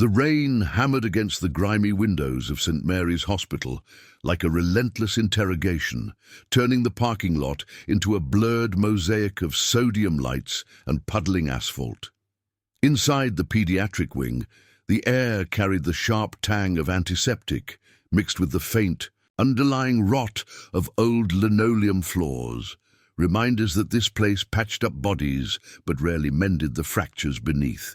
The rain hammered against the grimy windows of St. Mary's Hospital like a relentless interrogation, turning the parking lot into a blurred mosaic of sodium lights and puddling asphalt. Inside the pediatric wing, the air carried the sharp tang of antiseptic, mixed with the faint, underlying rot of old linoleum floors, reminders that this place patched up bodies but rarely mended the fractures beneath.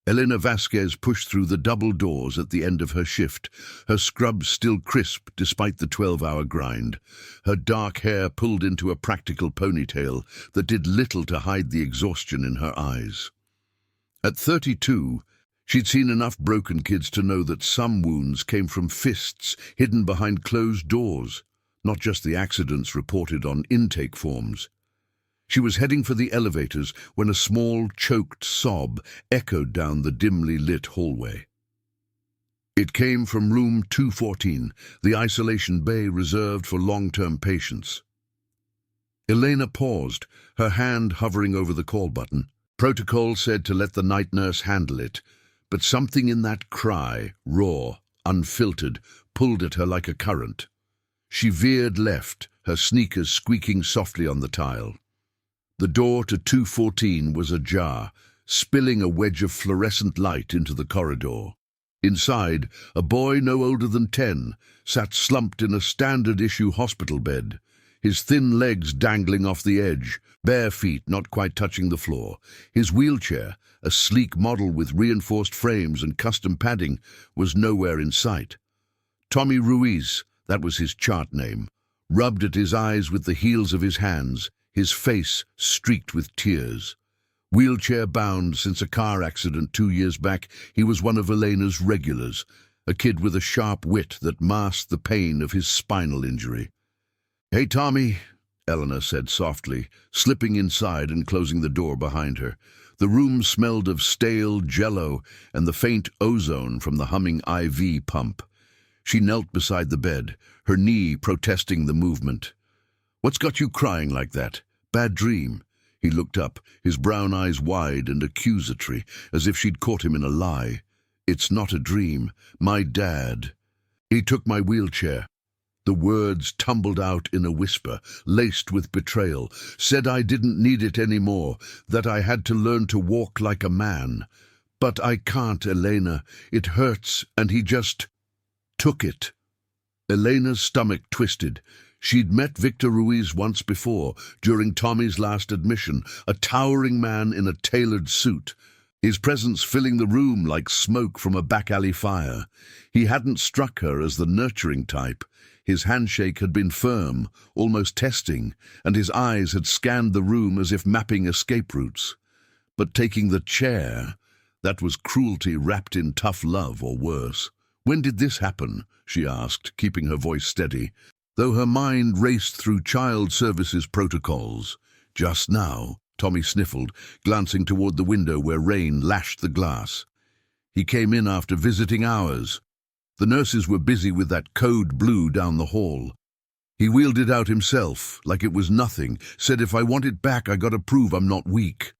Elena Vasquez pushed through the double doors at the end of her shift, her scrubs still crisp despite the 12-hour grind, her dark hair pulled into a practical ponytail that did little to hide the exhaustion in her eyes. At 32, she'd seen enough broken kids to know that some wounds came from fists hidden behind closed doors, not just the accidents reported on intake forms. She was heading for the elevators when a small, choked sob echoed down the dimly lit hallway. It came from room 214, the isolation bay reserved for long-term patients. Elena paused, her hand hovering over the call button. Protocol said to let the night nurse handle it, but something in that cry, raw, unfiltered, pulled at her like a current. She veered left, her sneakers squeaking softly on the tile. The door to 214 was ajar, spilling a wedge of fluorescent light into the corridor. Inside, a boy no older than 10 sat slumped in a standard-issue hospital bed, his thin legs dangling off the edge, bare feet not quite touching the floor. His wheelchair, a sleek model with reinforced frames and custom padding, was nowhere in sight. Tommy Ruiz, that was his chart name, rubbed at his eyes with the heels of his hands, his face streaked with tears. Wheelchair-bound since a car accident 2 years back, he was one of Elena's regulars, a kid with a sharp wit that masked the pain of his spinal injury. "Hey, Tommy," Elena said softly, slipping inside and closing the door behind her. The room smelled of stale jello and the faint ozone from the humming IV pump. She knelt beside the bed, her knee protesting the movement. "What's got you crying like that? Bad dream?" He looked up, his brown eyes wide and accusatory, as if she'd caught him in a lie. "It's not a dream. My dad. He took my wheelchair." The words tumbled out in a whisper, laced with betrayal. "Said I didn't need it anymore, that I had to learn to walk like a man. But I can't, Elena. It hurts, and he just took it." Elena's stomach twisted. She'd met Victor Ruiz once before, during Tommy's last admission, a towering man in a tailored suit, his presence filling the room like smoke from a back-alley fire. He hadn't struck her as the nurturing type. His handshake had been firm, almost testing, and his eyes had scanned the room as if mapping escape routes. But taking the chair, that was cruelty wrapped in tough love or worse. "When did this happen?" she asked, keeping her voice steady, though her mind raced through child services protocols. "Just now," Tommy sniffled, glancing toward the window where rain lashed the glass. "He came in after visiting hours. The nurses were busy with that code blue down the hall. He wheeled it out himself, like it was nothing, said if I want it back I gotta prove I'm not weak."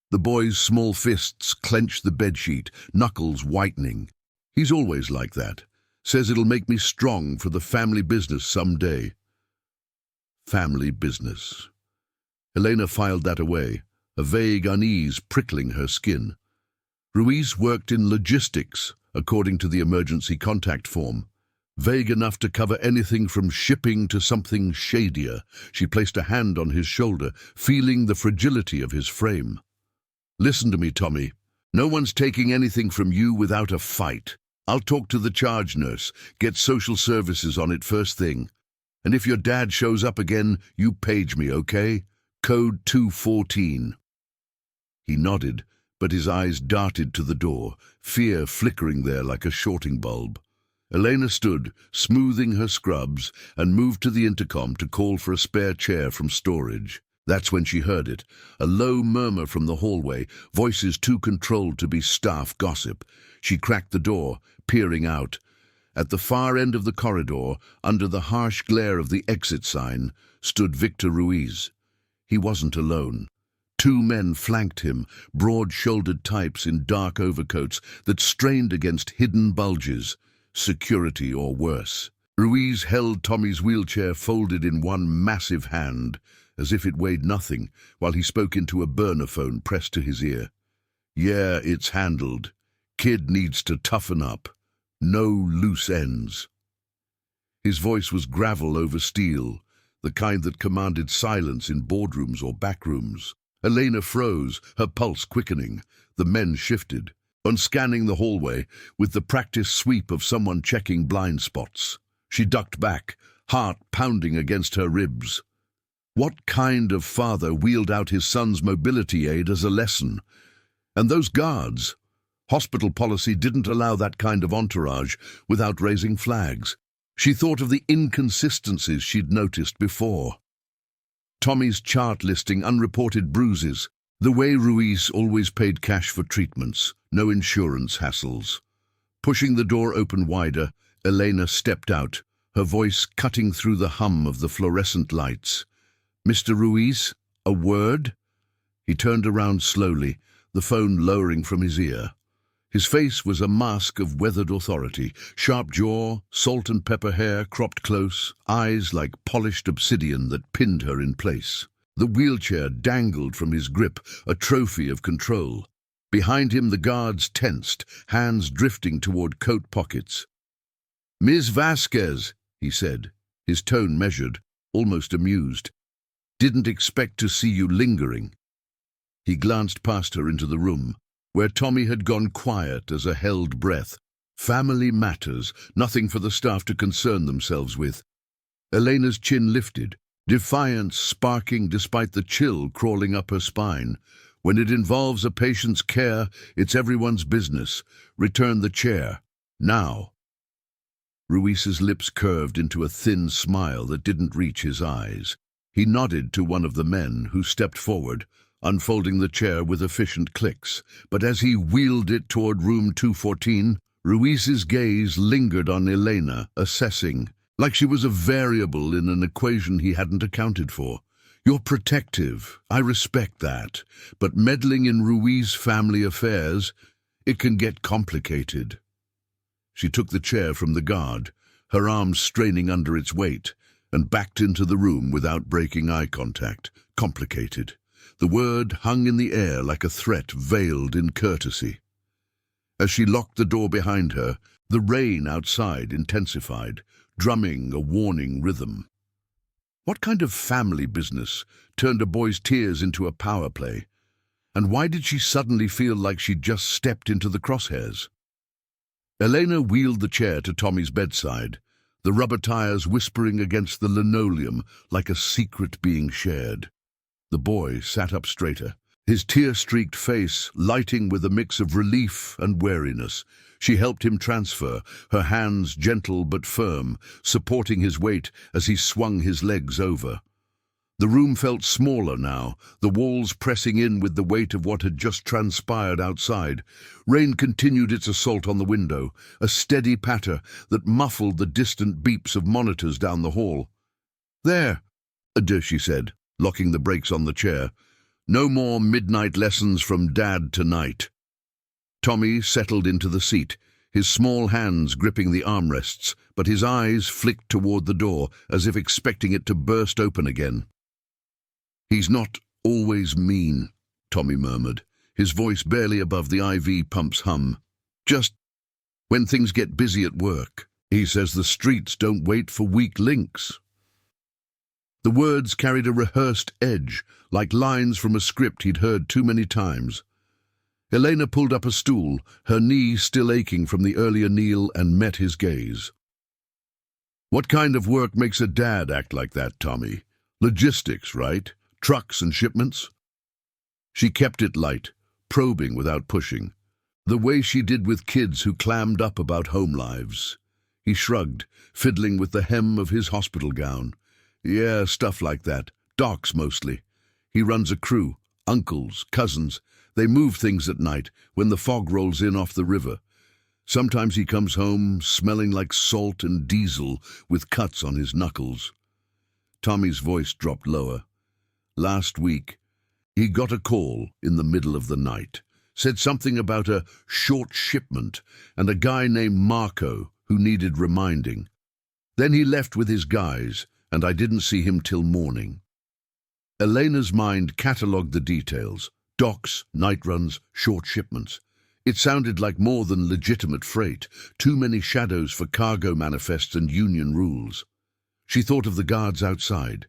The boy's small fists clenched the bedsheet, knuckles whitening. "He's always like that. Says it'll make me strong for the family business someday." Family business. Elena filed that away, a vague unease prickling her skin. Ruiz worked in logistics, according to the emergency contact form. Vague enough to cover anything from shipping to something shadier. She placed a hand on his shoulder, feeling the fragility of his frame. "Listen to me, Tommy. No one's taking anything from you without a fight. I'll talk to the charge nurse, get social services on it first thing. And if your dad shows up again, you page me, okay? Code 214. He nodded, but his eyes darted to the door, fear flickering there like a shorting bulb. Elena stood, smoothing her scrubs, and moved to the intercom to call for a spare chair from storage. That's when she heard it, a low murmur from the hallway, voices too controlled to be staff gossip. She cracked the door, peering out. At the far end of the corridor, under the harsh glare of the exit sign, stood Victor Ruiz. He wasn't alone. Two men flanked him, broad-shouldered types in dark overcoats that strained against hidden bulges, security or worse. Ruiz held Tommy's wheelchair folded in one massive hand, as if it weighed nothing, while he spoke into a burner phone pressed to his ear. "Yeah, it's handled. Kid needs to toughen up. No loose ends." His voice was gravel over steel, the kind that commanded silence in boardrooms or backrooms. Elena froze, her pulse quickening. The men shifted, on scanning the hallway with the practiced sweep of someone checking blind spots. She ducked back, heart pounding against her ribs. What kind of father wheeled out his son's mobility aid as a lesson? And those guards? Hospital policy didn't allow that kind of entourage without raising flags. She thought of the inconsistencies she'd noticed before. Tommy's chart listing unreported bruises, the way Ruiz always paid cash for treatments, no insurance hassles. Pushing the door open wider, Elena stepped out, her voice cutting through the hum of the fluorescent lights. "Mr. Ruiz, a word?" He turned around slowly, the phone lowering from his ear. His face was a mask of weathered authority, sharp jaw, salt and pepper hair cropped close, eyes like polished obsidian that pinned her in place. The wheelchair dangled from his grip, a trophy of control. Behind him the guards tensed, hands drifting toward coat pockets. "Ms. Vasquez," he said, his tone measured, almost amused. "Didn't expect to see you lingering." He glanced past her into the room, where Tommy had gone quiet as a held breath. Family matters, nothing for the staff to concern themselves with. Elena's chin lifted, defiance sparking despite the chill crawling up her spine. When it involves a patient's care, it's everyone's business. Return the chair. Now. Ruiz's lips curved into a thin smile that didn't reach his eyes. He nodded to one of the men, who stepped forward, unfolding the chair with efficient clicks. But as he wheeled it toward room 214, Ruiz's gaze lingered on Elena, assessing, like she was a variable in an equation he hadn't accounted for. "You're protective, I respect that, but meddling in Ruiz family affairs, it can get complicated." She took the chair from the guard, her arms straining under its weight, and backed into the room without breaking eye contact. Complicated. The word hung in the air like a threat veiled in courtesy. As she locked the door behind her, the rain outside intensified, drumming a warning rhythm. What kind of family business turned a boy's tears into a power play? And why did she suddenly feel like she'd just stepped into the crosshairs? Elena wheeled the chair to Tommy's bedside, the rubber tires whispering against the linoleum like a secret being shared. The boy sat up straighter, his tear-streaked face lighting with a mix of relief and wariness. She helped him transfer, her hands gentle but firm, supporting his weight as he swung his legs over. The room felt smaller now, the walls pressing in with the weight of what had just transpired outside. Rain continued its assault on the window, a steady patter that muffled the distant beeps of monitors down the hall. "There," she said, locking the brakes on the chair. "No more midnight lessons from Dad tonight." Tommy settled into the seat, his small hands gripping the armrests, but his eyes flicked toward the door as if expecting it to burst open again. "He's not always mean," Tommy murmured, his voice barely above the IV pump's hum. "Just when things get busy at work. He says the streets don't wait for weak links." The words carried a rehearsed edge, like lines from a script he'd heard too many times. Elena pulled up a stool, her knee still aching from the earlier kneel, and met his gaze. "What kind of work makes a dad act like that, Tommy? Logistics, right? Trucks and shipments?" She kept it light, probing without pushing, the way she did with kids who clammed up about home lives. He shrugged, fiddling with the hem of his hospital gown. "Yeah, stuff like that. Docs mostly. He runs a crew. Uncles, cousins. They move things at night when the fog rolls in off the river. Sometimes he comes home smelling like salt and diesel with cuts on his knuckles." Tommy's voice dropped lower. "Last week, He got a call in the middle of the night, said something about a short shipment and a guy named Marco who needed reminding. Then he left with his guys, and I didn't see him till morning. Elena's mind catalogued the details: docks, night runs, short shipments. It sounded like more than legitimate freight, too many shadows for cargo manifests and union rules. She thought of the guards outside,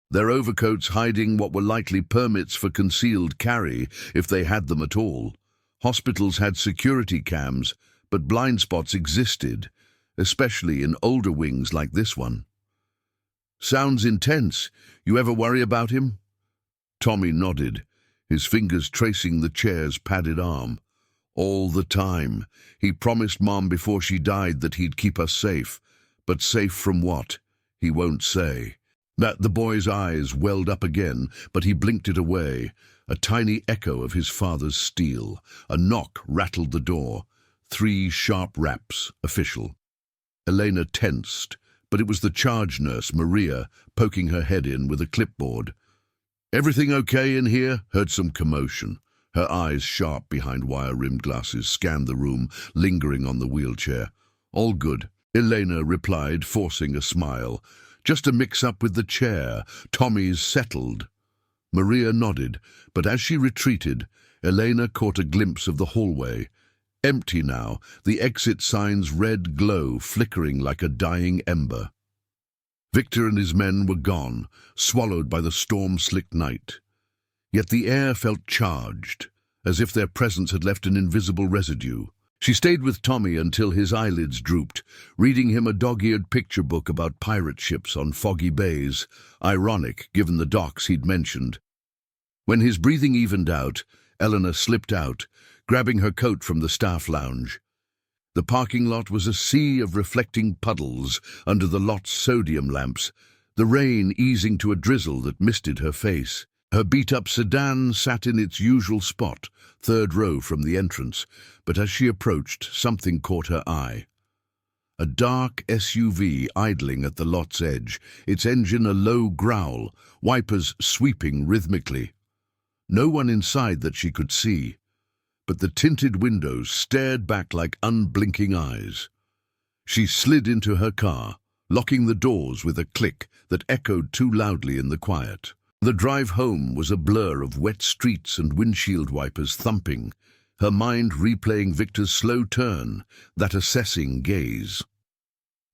their overcoats hiding what were likely permits for concealed carry, if they had them at all. Hospitals had security cams, but blind spots existed, especially in older wings like this one. "Sounds intense. You ever worry about him?" Tommy nodded, his fingers tracing the chair's padded arm. "All the time. He promised Mom before she died that he'd keep us safe. But safe from what? He won't say." The boy's eyes welled up again, but he blinked it away. A tiny echo of his father's steel. A knock rattled the door. 3 sharp raps, official. Elena tensed, but it was the charge nurse, Maria, poking her head in with a clipboard. "Everything okay in here?" Heard some commotion. Her eyes, sharp behind wire-rimmed glasses, scanned the room, lingering on the wheelchair. "All good," Elena replied, forcing a smile. "Just a mix-up with the chair. Tommy's settled." Maria nodded, but as she retreated, Elena caught a glimpse of the hallway. Empty now, the exit sign's red glow flickering like a dying ember. Victor and his men were gone, swallowed by the storm-slicked night. Yet the air felt charged, as if their presence had left an invisible residue. She stayed with Tommy until his eyelids drooped, reading him a dog-eared picture book about pirate ships on foggy bays, ironic given the docks he'd mentioned. When his breathing evened out, Eleanor slipped out, grabbing her coat from the staff lounge. The parking lot was a sea of reflecting puddles under the lot's sodium lamps, the rain easing to a drizzle that misted her face. Her beat-up sedan sat in its usual spot, 3rd row from the entrance, but as she approached, something caught her eye. A dark SUV idling at the lot's edge, its engine a low growl, wipers sweeping rhythmically. No one inside that she could see, but the tinted windows stared back like unblinking eyes. She slid into her car, locking the doors with a click that echoed too loudly in the quiet. The drive home was a blur of wet streets and windshield wipers thumping, her mind replaying Victor's slow turn, that assessing gaze.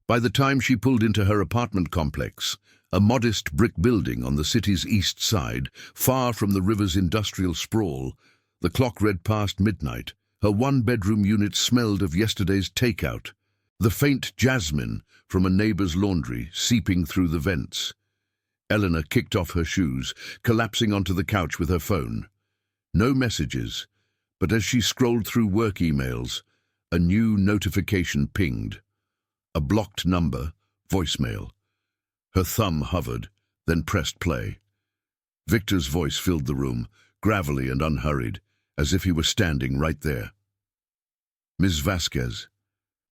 By the time she pulled into her apartment complex, a modest brick building on the city's east side, far from the river's industrial sprawl, the clock read past midnight. Her 1-bedroom unit smelled of yesterday's takeout, the faint jasmine from a neighbor's laundry seeping through the vents. Eleanor kicked off her shoes, collapsing onto the couch with her phone. No messages, but as she scrolled through work emails, a new notification pinged. A blocked number, voicemail. Her thumb hovered, then pressed play. Victor's voice filled the room, gravelly and unhurried, as if he were standing right there. "Ms. Vasquez.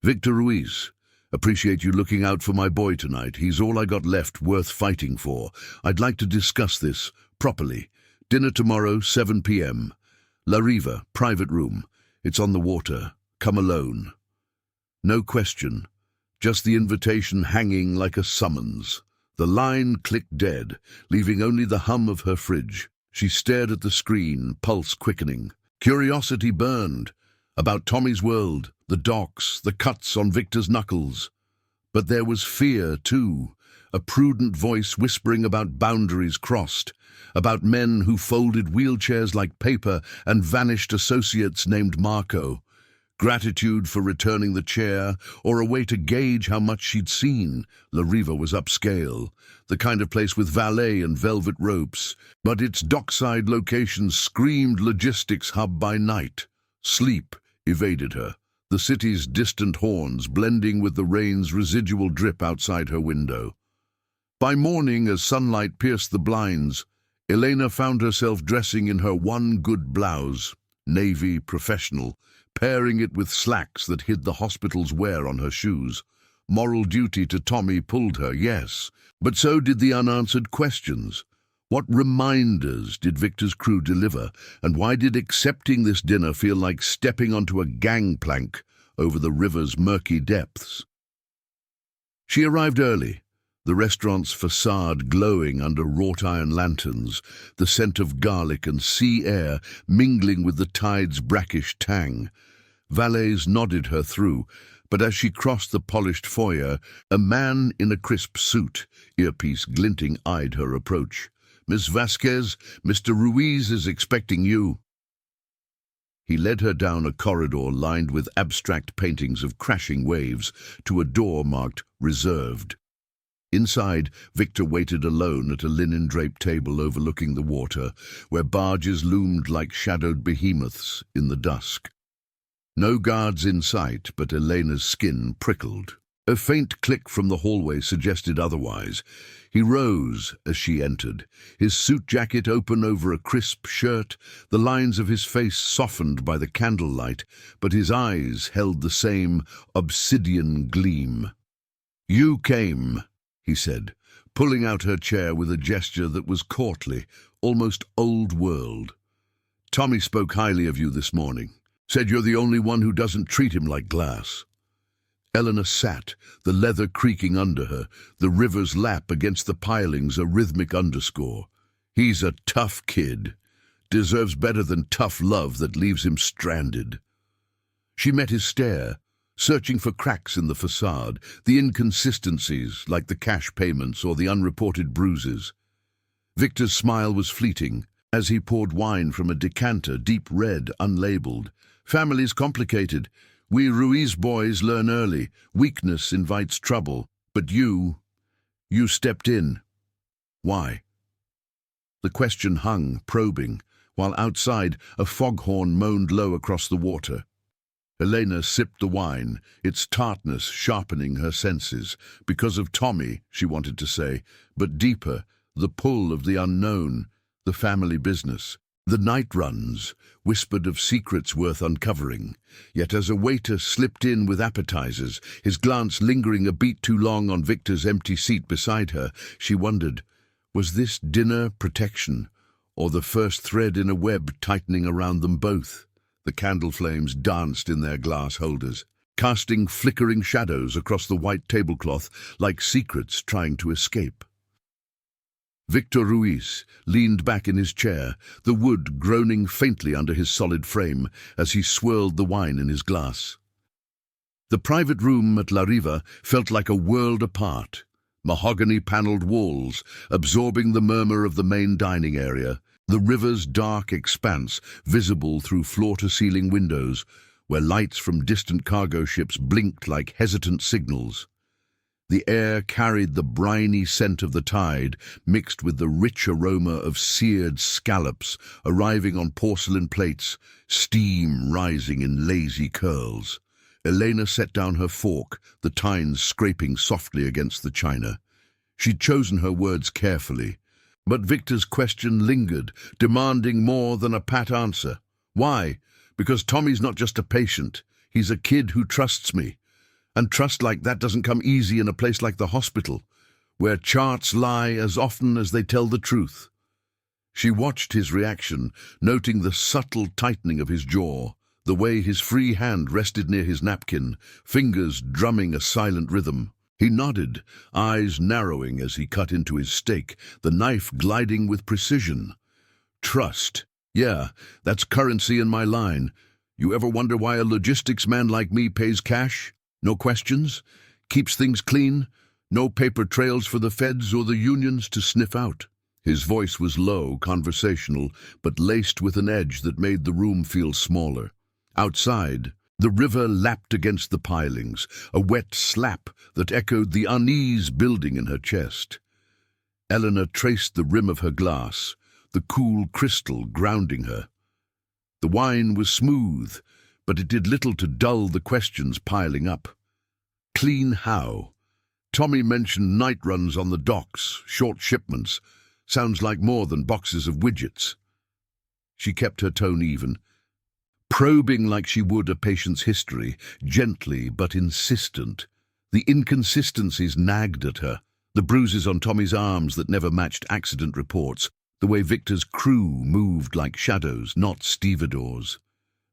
Victor Ruiz. Appreciate you looking out for my boy tonight. He's all I got left worth fighting for. I'd like to discuss this properly. Dinner tomorrow, 7 p.m. La Riva, private room. It's on the water. Come alone." No question, just the invitation hanging like a summons. The line clicked dead, leaving only the hum of her fridge. She stared at the screen, pulse quickening. Curiosity burned. About Tommy's world, the docks, the cuts on Victor's knuckles. But there was fear, too, a prudent voice whispering about boundaries crossed, about men who folded wheelchairs like paper and vanished associates named Marco. Gratitude for returning the chair, or a way to gauge how much she'd seen. La Riva was upscale, the kind of place with valet and velvet ropes, but its dockside location screamed logistics hub by night. Sleep evaded her, the city's distant horns blending with the rain's residual drip outside her window. By morning, as sunlight pierced the blinds, Elena found herself dressing in her one good blouse, navy, professional, pairing it with slacks that hid the hospital's wear on her shoes. Moral duty to Tommy pulled her, yes, but so did the unanswered questions. What reminders did Victor's crew deliver, and why did accepting this dinner feel like stepping onto a gangplank over the river's murky depths? She arrived early, the restaurant's facade glowing under wrought-iron lanterns, the scent of garlic and sea air mingling with the tide's brackish tang. Valets nodded her through, but as she crossed the polished foyer, a man in a crisp suit, earpiece glinting, eyed her approach. "Miss Vasquez, Mr. Ruiz is expecting you." He led her down a corridor lined with abstract paintings of crashing waves to a door marked "Reserved." Inside, Victor waited alone at a linen-draped table overlooking the water, where barges loomed like shadowed behemoths in the dusk. No guards in sight, but Elena's skin prickled. A faint click from the hallway suggested otherwise. He rose as she entered, his suit jacket open over a crisp shirt, the lines of his face softened by the candlelight, but his eyes held the same obsidian gleam. "You came," he said, pulling out her chair with a gesture that was courtly, almost old-world. "Tommy spoke highly of you this morning. Said you're the only one who doesn't treat him like glass." Eleanor sat, the leather creaking under her, the river's lap against the pilings a rhythmic underscore. "He's a tough kid. Deserves better than tough love that leaves him stranded." She met his stare, searching for cracks in the facade, the inconsistencies like the cash payments or the unreported bruises. Victor's smile was fleeting as he poured wine from a decanter, deep red, unlabeled. "Family's complicated. We Ruiz boys learn early. Weakness invites trouble. But you stepped in. Why?" The question hung, probing, while outside a foghorn moaned low across the water. Elena sipped the wine, its tartness sharpening her senses. Because of Tommy, she wanted to say, but deeper, the pull of the unknown, the family business. The night runs whispered of secrets worth uncovering, yet as a waiter slipped in with appetizers, his glance lingering a beat too long on Victor's empty seat beside her, she wondered, was this dinner protection, or the first thread in a web tightening around them both? The candle flames danced in their glass holders, casting flickering shadows across the white tablecloth like secrets trying to escape. Victor Ruiz leaned back in his chair, the wood groaning faintly under his solid frame as he swirled the wine in his glass. The private room at La Riva felt like a world apart, mahogany-panelled walls absorbing the murmur of the main dining area, the river's dark expanse visible through floor-to-ceiling windows, where lights from distant cargo ships blinked like hesitant signals. The air carried the briny scent of the tide, mixed with the rich aroma of seared scallops arriving on porcelain plates, steam rising in lazy curls. Elena set down her fork, the tines scraping softly against the china. She'd chosen her words carefully, but Victor's question lingered, demanding more than a pat answer. "Why? Because Tommy's not just a patient. He's a kid who trusts me. And trust like that doesn't come easy in a place like the hospital, where charts lie as often as they tell the truth." She watched his reaction, noting the subtle tightening of his jaw, the way his free hand rested near his napkin, fingers drumming a silent rhythm. He nodded, eyes narrowing as he cut into his steak, the knife gliding with precision. "Trust. Yeah, that's currency in my line. You ever wonder why a logistics man like me pays cash? No questions, keeps things clean, no paper trails for the feds or the unions to sniff out." His voice was low, conversational, but laced with an edge that made the room feel smaller. Outside, the river lapped against the pilings, a wet slap that echoed the unease building in her chest. Eleanor traced the rim of her glass, the cool crystal grounding her. The wine was smooth, but it did little to dull the questions piling up. Clean how? Tommy mentioned night runs on the docks, short shipments. Sounds like more than boxes of widgets. She kept her tone even, probing like she would a patient's history, gently but insistent. The inconsistencies nagged at her, the bruises on Tommy's arms that never matched accident reports, The way Victor's crew moved like shadows, not stevedores.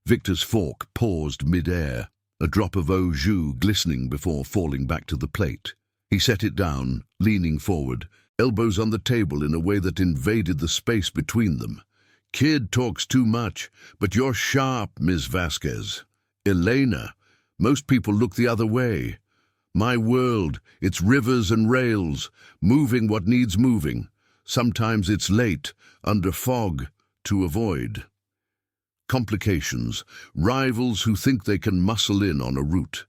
Victor's fork paused mid-air, a drop of au jus glistening before falling back to the plate. He set it down, leaning forward, elbows on the table in a way that invaded the space between them. "Kid talks too much, but you're sharp, Ms. Vasquez. Elena, most people look the other way. My world, it's rivers and rails, moving what needs moving. Sometimes it's late, under fog, to avoid." Complications, rivals who think they can muscle in on a route.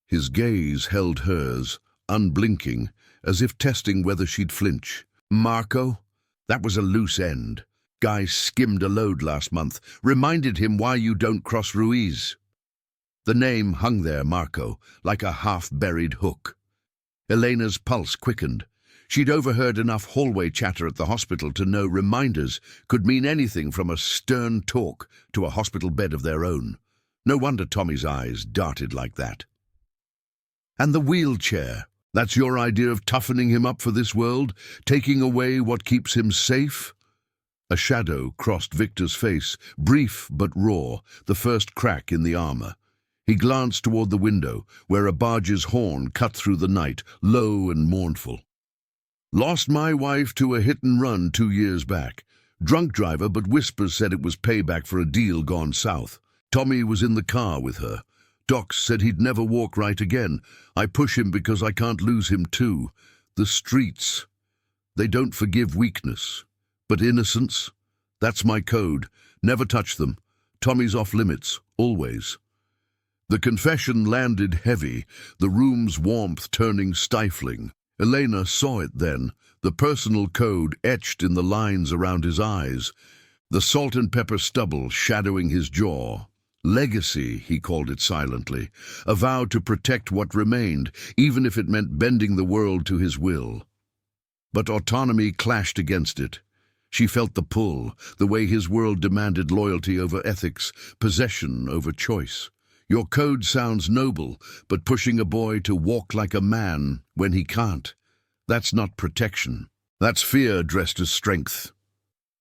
His gaze held hers, unblinking, as if testing whether she'd flinch. "Marco? That was a loose end. Guy skimmed a load last month. Reminded him why you don't cross Ruiz." The name hung there, Marco, like a half-buried hook. Elena's pulse quickened. She'd overheard enough hallway chatter at the hospital to know reminders could mean anything from a stern talk to a hospital bed of their own. No wonder Tommy's eyes darted like that. "And the wheelchair. That's your idea of toughening him up for this world? Taking away what keeps him safe?" A shadow crossed Victor's face, brief but raw, the first crack in the armor. He glanced toward the window, where a barge's horn cut through the night, low and mournful. "Lost my wife to a hit-and-run 2 years back. Drunk driver, but whispers said it was payback for a deal gone south. Tommy was in the car with her. Docs said he'd never walk right again. I push him because I can't lose him too. The streets. They don't forgive weakness. But innocence? That's my code. Never touch them. Tommy's off limits, always." The confession landed heavy, the room's warmth turning stifling. Elena saw it then, the personal code etched in the lines around his eyes, the salt and pepper stubble shadowing his jaw. Legacy, he called it silently, a vow to protect what remained, even if it meant bending the world to his will. But autonomy clashed against it. She felt the pull, the way his world demanded loyalty over ethics, possession over choice. Your code sounds noble, but pushing a boy to walk like a man when he can't, that's not protection. That's fear dressed as strength.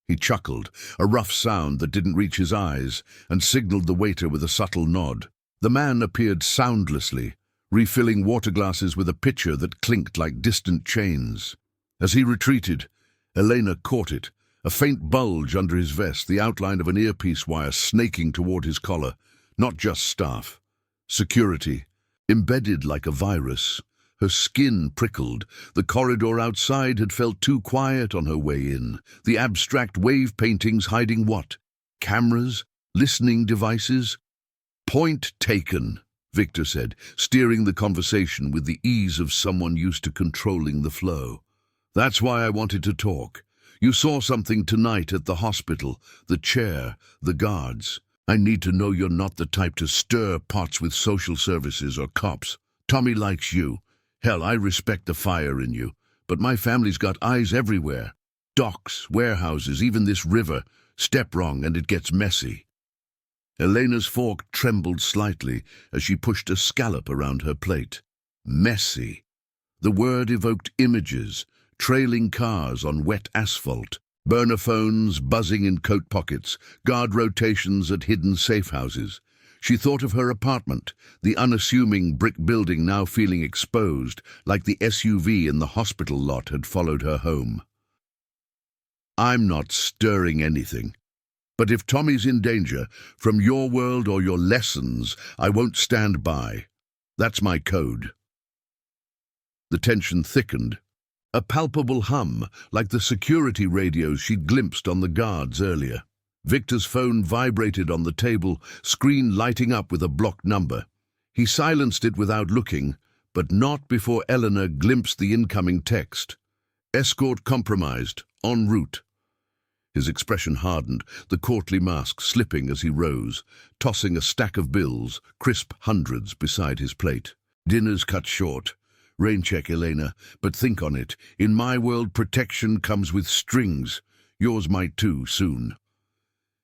He chuckled, a rough sound that didn't reach his eyes, and signaled the waiter with a subtle nod. The man appeared soundlessly, refilling water glasses with a pitcher that clinked like distant chains. As he retreated, Elena caught it, a faint bulge under his vest, the outline of an earpiece wire snaking toward his collar. Not just staff. Security. Embedded like a virus. Her skin prickled. The corridor outside had felt too quiet on her way in. The abstract wave paintings hiding what? Cameras? Listening devices? "Point taken," Victor said, steering the conversation with the ease of someone used to controlling the flow. "That's why I wanted to talk. You saw something tonight at the hospital, the chair, the guards. I need to know you're not the type to stir pots with social services or cops. Tommy likes you. Hell, I respect the fire in you. But my family's got eyes everywhere. Docks, warehouses, even this river. Step wrong and it gets messy." Elena's fork trembled slightly as she pushed a scallop around her plate. Messy. The word evoked images, trailing cars on wet asphalt, burner phones buzzing in coat pockets, guard rotations at hidden safe houses. She thought of her apartment, the unassuming brick building now feeling exposed, like the SUV in the hospital lot had followed her home. "I'm not stirring anything. But if Tommy's in danger, from your world or your lessons, I won't stand by. That's my code." The tension thickened. A palpable hum, like the security radios she'd glimpsed on the guards earlier. Victor's phone vibrated on the table, screen lighting up with a blocked number. He silenced it without looking, but not before Eleanor glimpsed the incoming text. "Escort compromised, en route." His expression hardened, the courtly mask slipping as he rose, tossing a stack of bills, crisp hundreds, beside his plate. "Dinner's cut short. Rain check, Elena, but think on it. In my world, protection comes with strings. Yours might too, soon."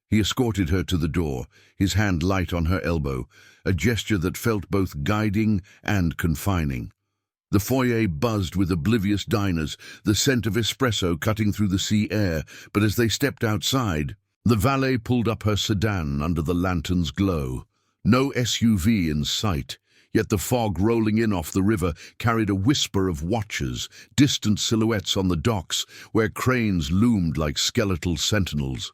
He escorted her to the door, his hand light on her elbow, a gesture that felt both guiding and confining. The foyer buzzed with oblivious diners, the scent of espresso cutting through the sea air, but as they stepped outside, the valet pulled up her sedan under the lantern's glow. No SUV in sight, yet the fog rolling in off the river carried a whisper of watchers, distant silhouettes on the docks, where cranes loomed like skeletal sentinels.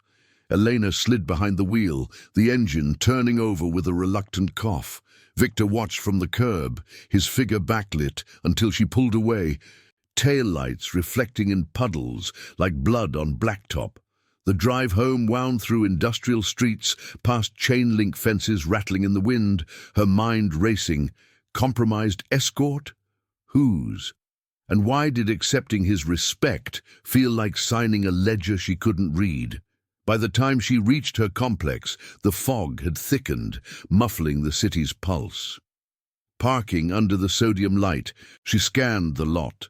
Elena slid behind the wheel, the engine turning over with a reluctant cough. Victor watched from the curb, his figure backlit, until she pulled away, taillights reflecting in puddles like blood on blacktop. The drive home wound through industrial streets, past chain-link fences rattling in the wind, her mind racing. Compromised escort? Whose? And why did accepting his respect feel like signing a ledger she couldn't read? By the time she reached her complex, the fog had thickened, muffling the city's pulse. Parking under the sodium light, she scanned the lot.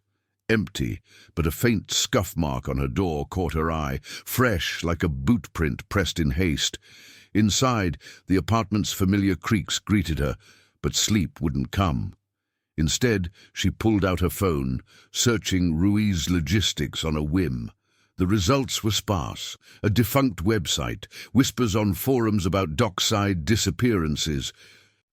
Empty, but a faint scuff mark on her door caught her eye, fresh like a boot print pressed in haste. Inside, the apartment's familiar creaks greeted her, but sleep wouldn't come. Instead, she pulled out her phone, searching Ruiz Logistics on a whim. The results were sparse. A defunct website, whispers on forums about dockside disappearances,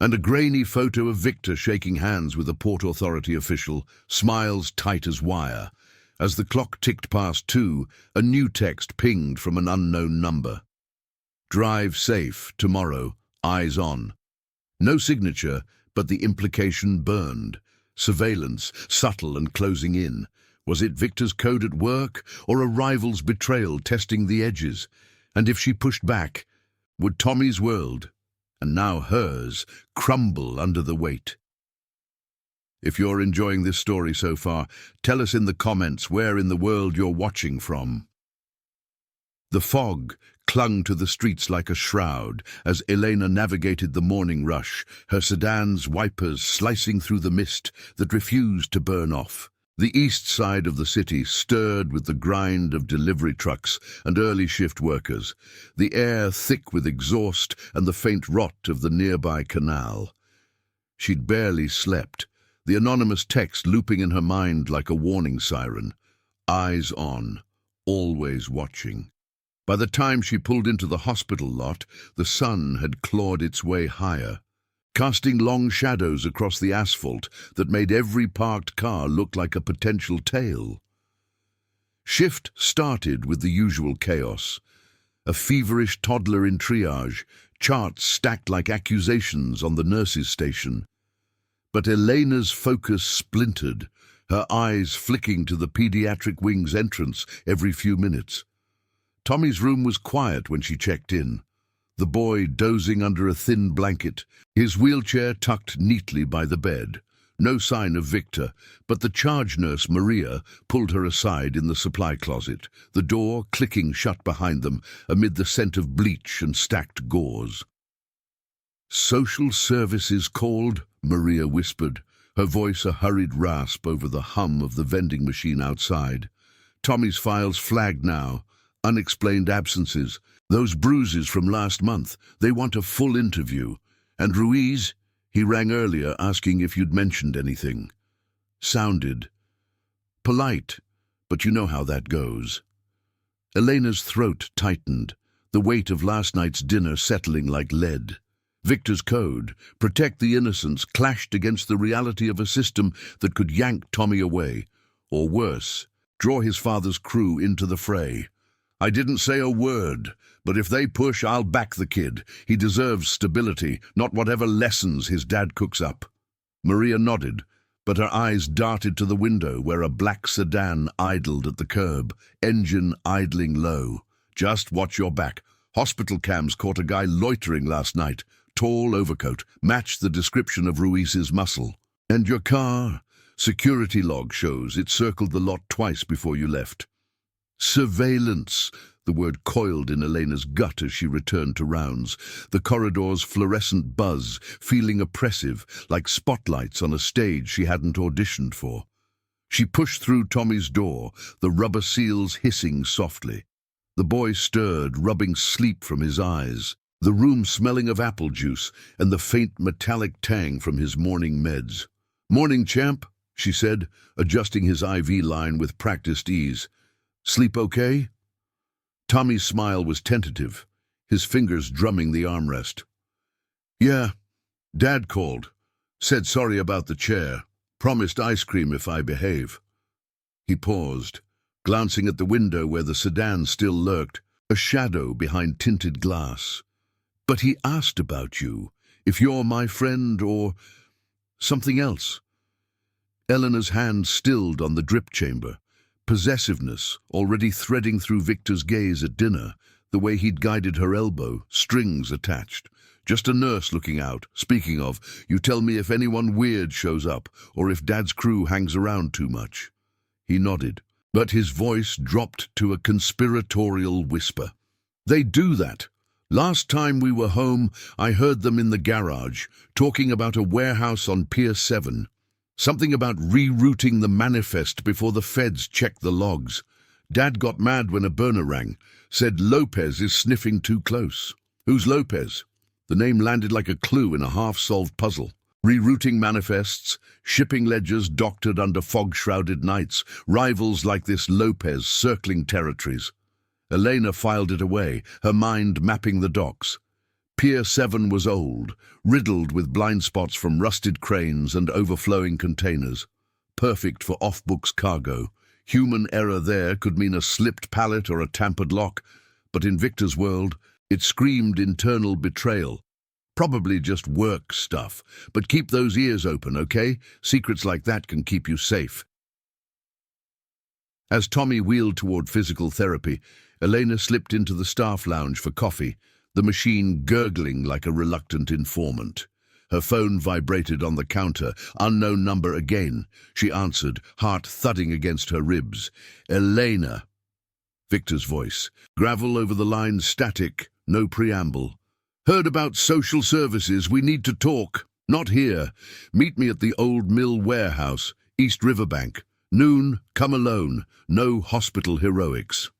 and a grainy photo of Victor shaking hands with a Port Authority official, smiles tight as wire. As the clock ticked past 2, a new text pinged from an unknown number. Drive safe, tomorrow, eyes on. No signature, but the implication burned. Surveillance, subtle and closing in. Was it Victor's code at work, or a rival's betrayal testing the edges? And if she pushed back, would Tommy's world, and now hers, crumble under the weight? If you're enjoying this story so far, tell us in the comments where in the world you're watching from. The fog clung to the streets like a shroud as Elena navigated the morning rush, her sedan's wipers slicing through the mist that refused to burn off. The east side of the city stirred with the grind of delivery trucks and early shift workers, the air thick with exhaust and the faint rot of the nearby canal. She'd barely slept, the anonymous text looping in her mind like a warning siren. Eyes on, always watching. By the time she pulled into the hospital lot, the sun had clawed its way higher, casting long shadows across the asphalt that made every parked car look like a potential tail. Shift started with the usual chaos. A feverish toddler in triage, charts stacked like accusations on the nurse's station. But Elena's focus splintered, her eyes flicking to the pediatric wing's entrance every few minutes. Tommy's room was quiet when she checked in. The boy dozing under a thin blanket, his wheelchair tucked neatly by the bed. No sign of Victor, but the charge nurse, Maria, pulled her aside in the supply closet, the door clicking shut behind them amid the scent of bleach and stacked gauze. "Social services called," Maria whispered, her voice a hurried rasp over the hum of the vending machine outside. Tommy's files flagged now, unexplained absences. Those bruises from last month, they want a full interview. And Ruiz, he rang earlier asking if you'd mentioned anything. Sounded polite, but you know how that goes. Elena's throat tightened, the weight of last night's dinner settling like lead. Victor's code, protect the innocents, clashed against the reality of a system that could yank Tommy away, or worse, draw his father's crew into the fray. "I didn't say a word, but if they push, I'll back the kid. He deserves stability, not whatever lessons his dad cooks up." Maria nodded, but her eyes darted to the window where a black sedan idled at the curb, engine idling low. "Just watch your back. Hospital cams caught a guy loitering last night. Tall overcoat, matched the description of Ruiz's muscle. And your car? Security log shows it circled the lot twice before you left." Surveillance. The word coiled in Elena's gut as she returned to rounds, the corridor's fluorescent buzz feeling oppressive, like spotlights on a stage she hadn't auditioned for. She pushed through Tommy's door, the rubber seals hissing softly. The boy stirred, rubbing sleep from his eyes, the room smelling of apple juice and the faint metallic tang from his morning meds. "Morning, champ." she said, adjusting his IV line with practiced ease. "Sleep okay?" Tommy's smile was tentative, his fingers drumming the armrest. "Yeah, Dad called. Said sorry about the chair. Promised ice cream if I behave." He paused, glancing at the window where the sedan still lurked, a shadow behind tinted glass. "But he asked about you, if you're my friend or something else." Eleanor's hand stilled on the drip chamber, possessiveness already threading through Victor's gaze at dinner, the way he'd guided her elbow, strings attached. "Just a nurse looking out. Speaking of, you tell me if anyone weird shows up, or if Dad's crew hangs around too much." He nodded, but his voice dropped to a conspiratorial whisper. "They do that. Last time we were home, I heard them in the garage, talking about a warehouse on Pier 7. Something about rerouting the manifest before the feds check the logs. Dad got mad when a burner rang, said Lopez is sniffing too close." "Who's Lopez?" The name landed like a clue in a half-solved puzzle. Rerouting manifests, shipping ledgers doctored under fog-shrouded nights, rivals like this Lopez circling territories. Elena filed it away, her mind mapping the docks. Pier 7 was old, riddled with blind spots from rusted cranes and overflowing containers. Perfect for off-books cargo. Human error there could mean a slipped pallet or a tampered lock, but in Victor's world, it screamed internal betrayal. Probably just work stuff, but keep those ears open, okay? Secrets like that can keep you safe. As Tommy wheeled toward physical therapy, Elena slipped into the staff lounge for coffee, the machine gurgling like a reluctant informant. Her phone vibrated on the counter. Unknown number again. She answered, heart thudding against her ribs. "Elena." Victor's voice. Gravel over the line, static, no preamble. "Heard about social services. We need to talk." "Not here. Meet me at the old mill warehouse, East Riverbank. Noon, come alone. No hospital heroics."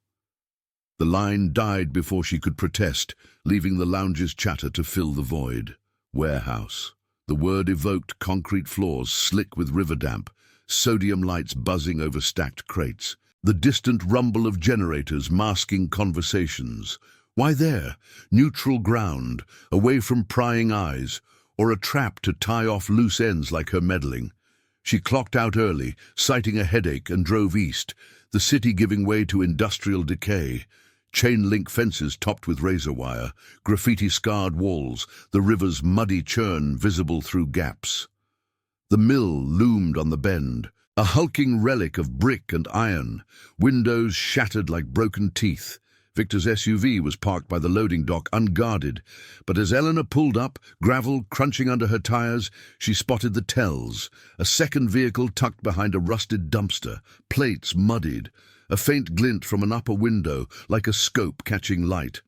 The line died before she could protest, leaving the lounge's chatter to fill the void. Warehouse. The word evoked concrete floors slick with river damp, sodium lights buzzing over stacked crates, the distant rumble of generators masking conversations. Why there? Neutral ground, away from prying eyes, or a trap to tie off loose ends like her meddling. She clocked out early, citing a headache, and drove east, the city giving way to industrial decay. Chain-link fences topped with razor wire, graffiti-scarred walls, the river's muddy churn visible through gaps. The mill loomed on the bend, a hulking relic of brick and iron, windows shattered like broken teeth. Victor's SUV was parked by the loading dock, unguarded, but as Eleanor pulled up, gravel crunching under her tires, she spotted the tells, a second vehicle tucked behind a rusted dumpster, plates muddied, a faint glint from an upper window, like a scope catching light.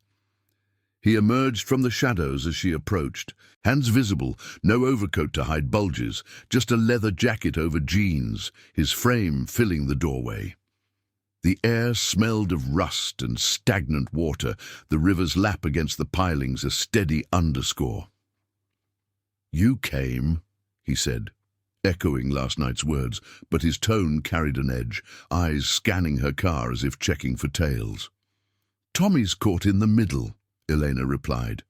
He emerged from the shadows as she approached, hands visible, no overcoat to hide bulges, just a leather jacket over jeans, his frame filling the doorway. The air smelled of rust and stagnant water, the river's lap against the pilings a steady underscore. "You came," he said, echoing last night's words, but his tone carried an edge, eyes scanning her car as if checking for tails. "Tommy's caught in the middle," Elena replied,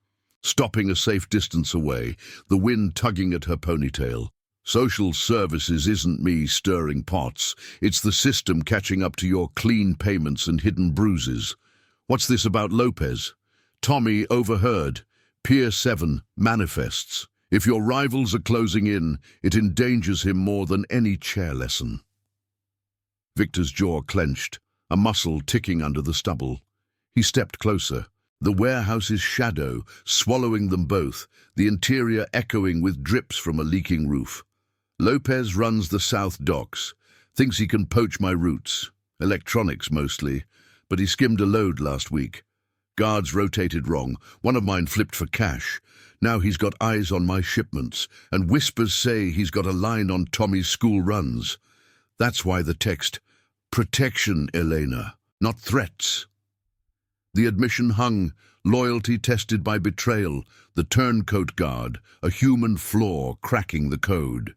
stopping a safe distance away, the wind tugging at her ponytail. "Social services isn't me stirring pots. It's the system catching up to your clean payments and hidden bruises. What's this about Lopez? Tommy overheard. Pier 7 manifests. If your rivals are closing in, it endangers him more than any chair lesson." Victor's jaw clenched, a muscle ticking under the stubble. He stepped closer, the warehouse's shadow swallowing them both, the interior echoing with drips from a leaking roof. "Lopez runs the south docks, thinks he can poach my routes. Electronics mostly, but he skimmed a load last week. Guards rotated wrong, one of mine flipped for cash. Now he's got eyes on my shipments, and whispers say he's got a line on Tommy's school runs. That's why the text, protection, Elena, not threats." The admission hung, loyalty tested by betrayal, the turncoat guard, a human flaw cracking the code.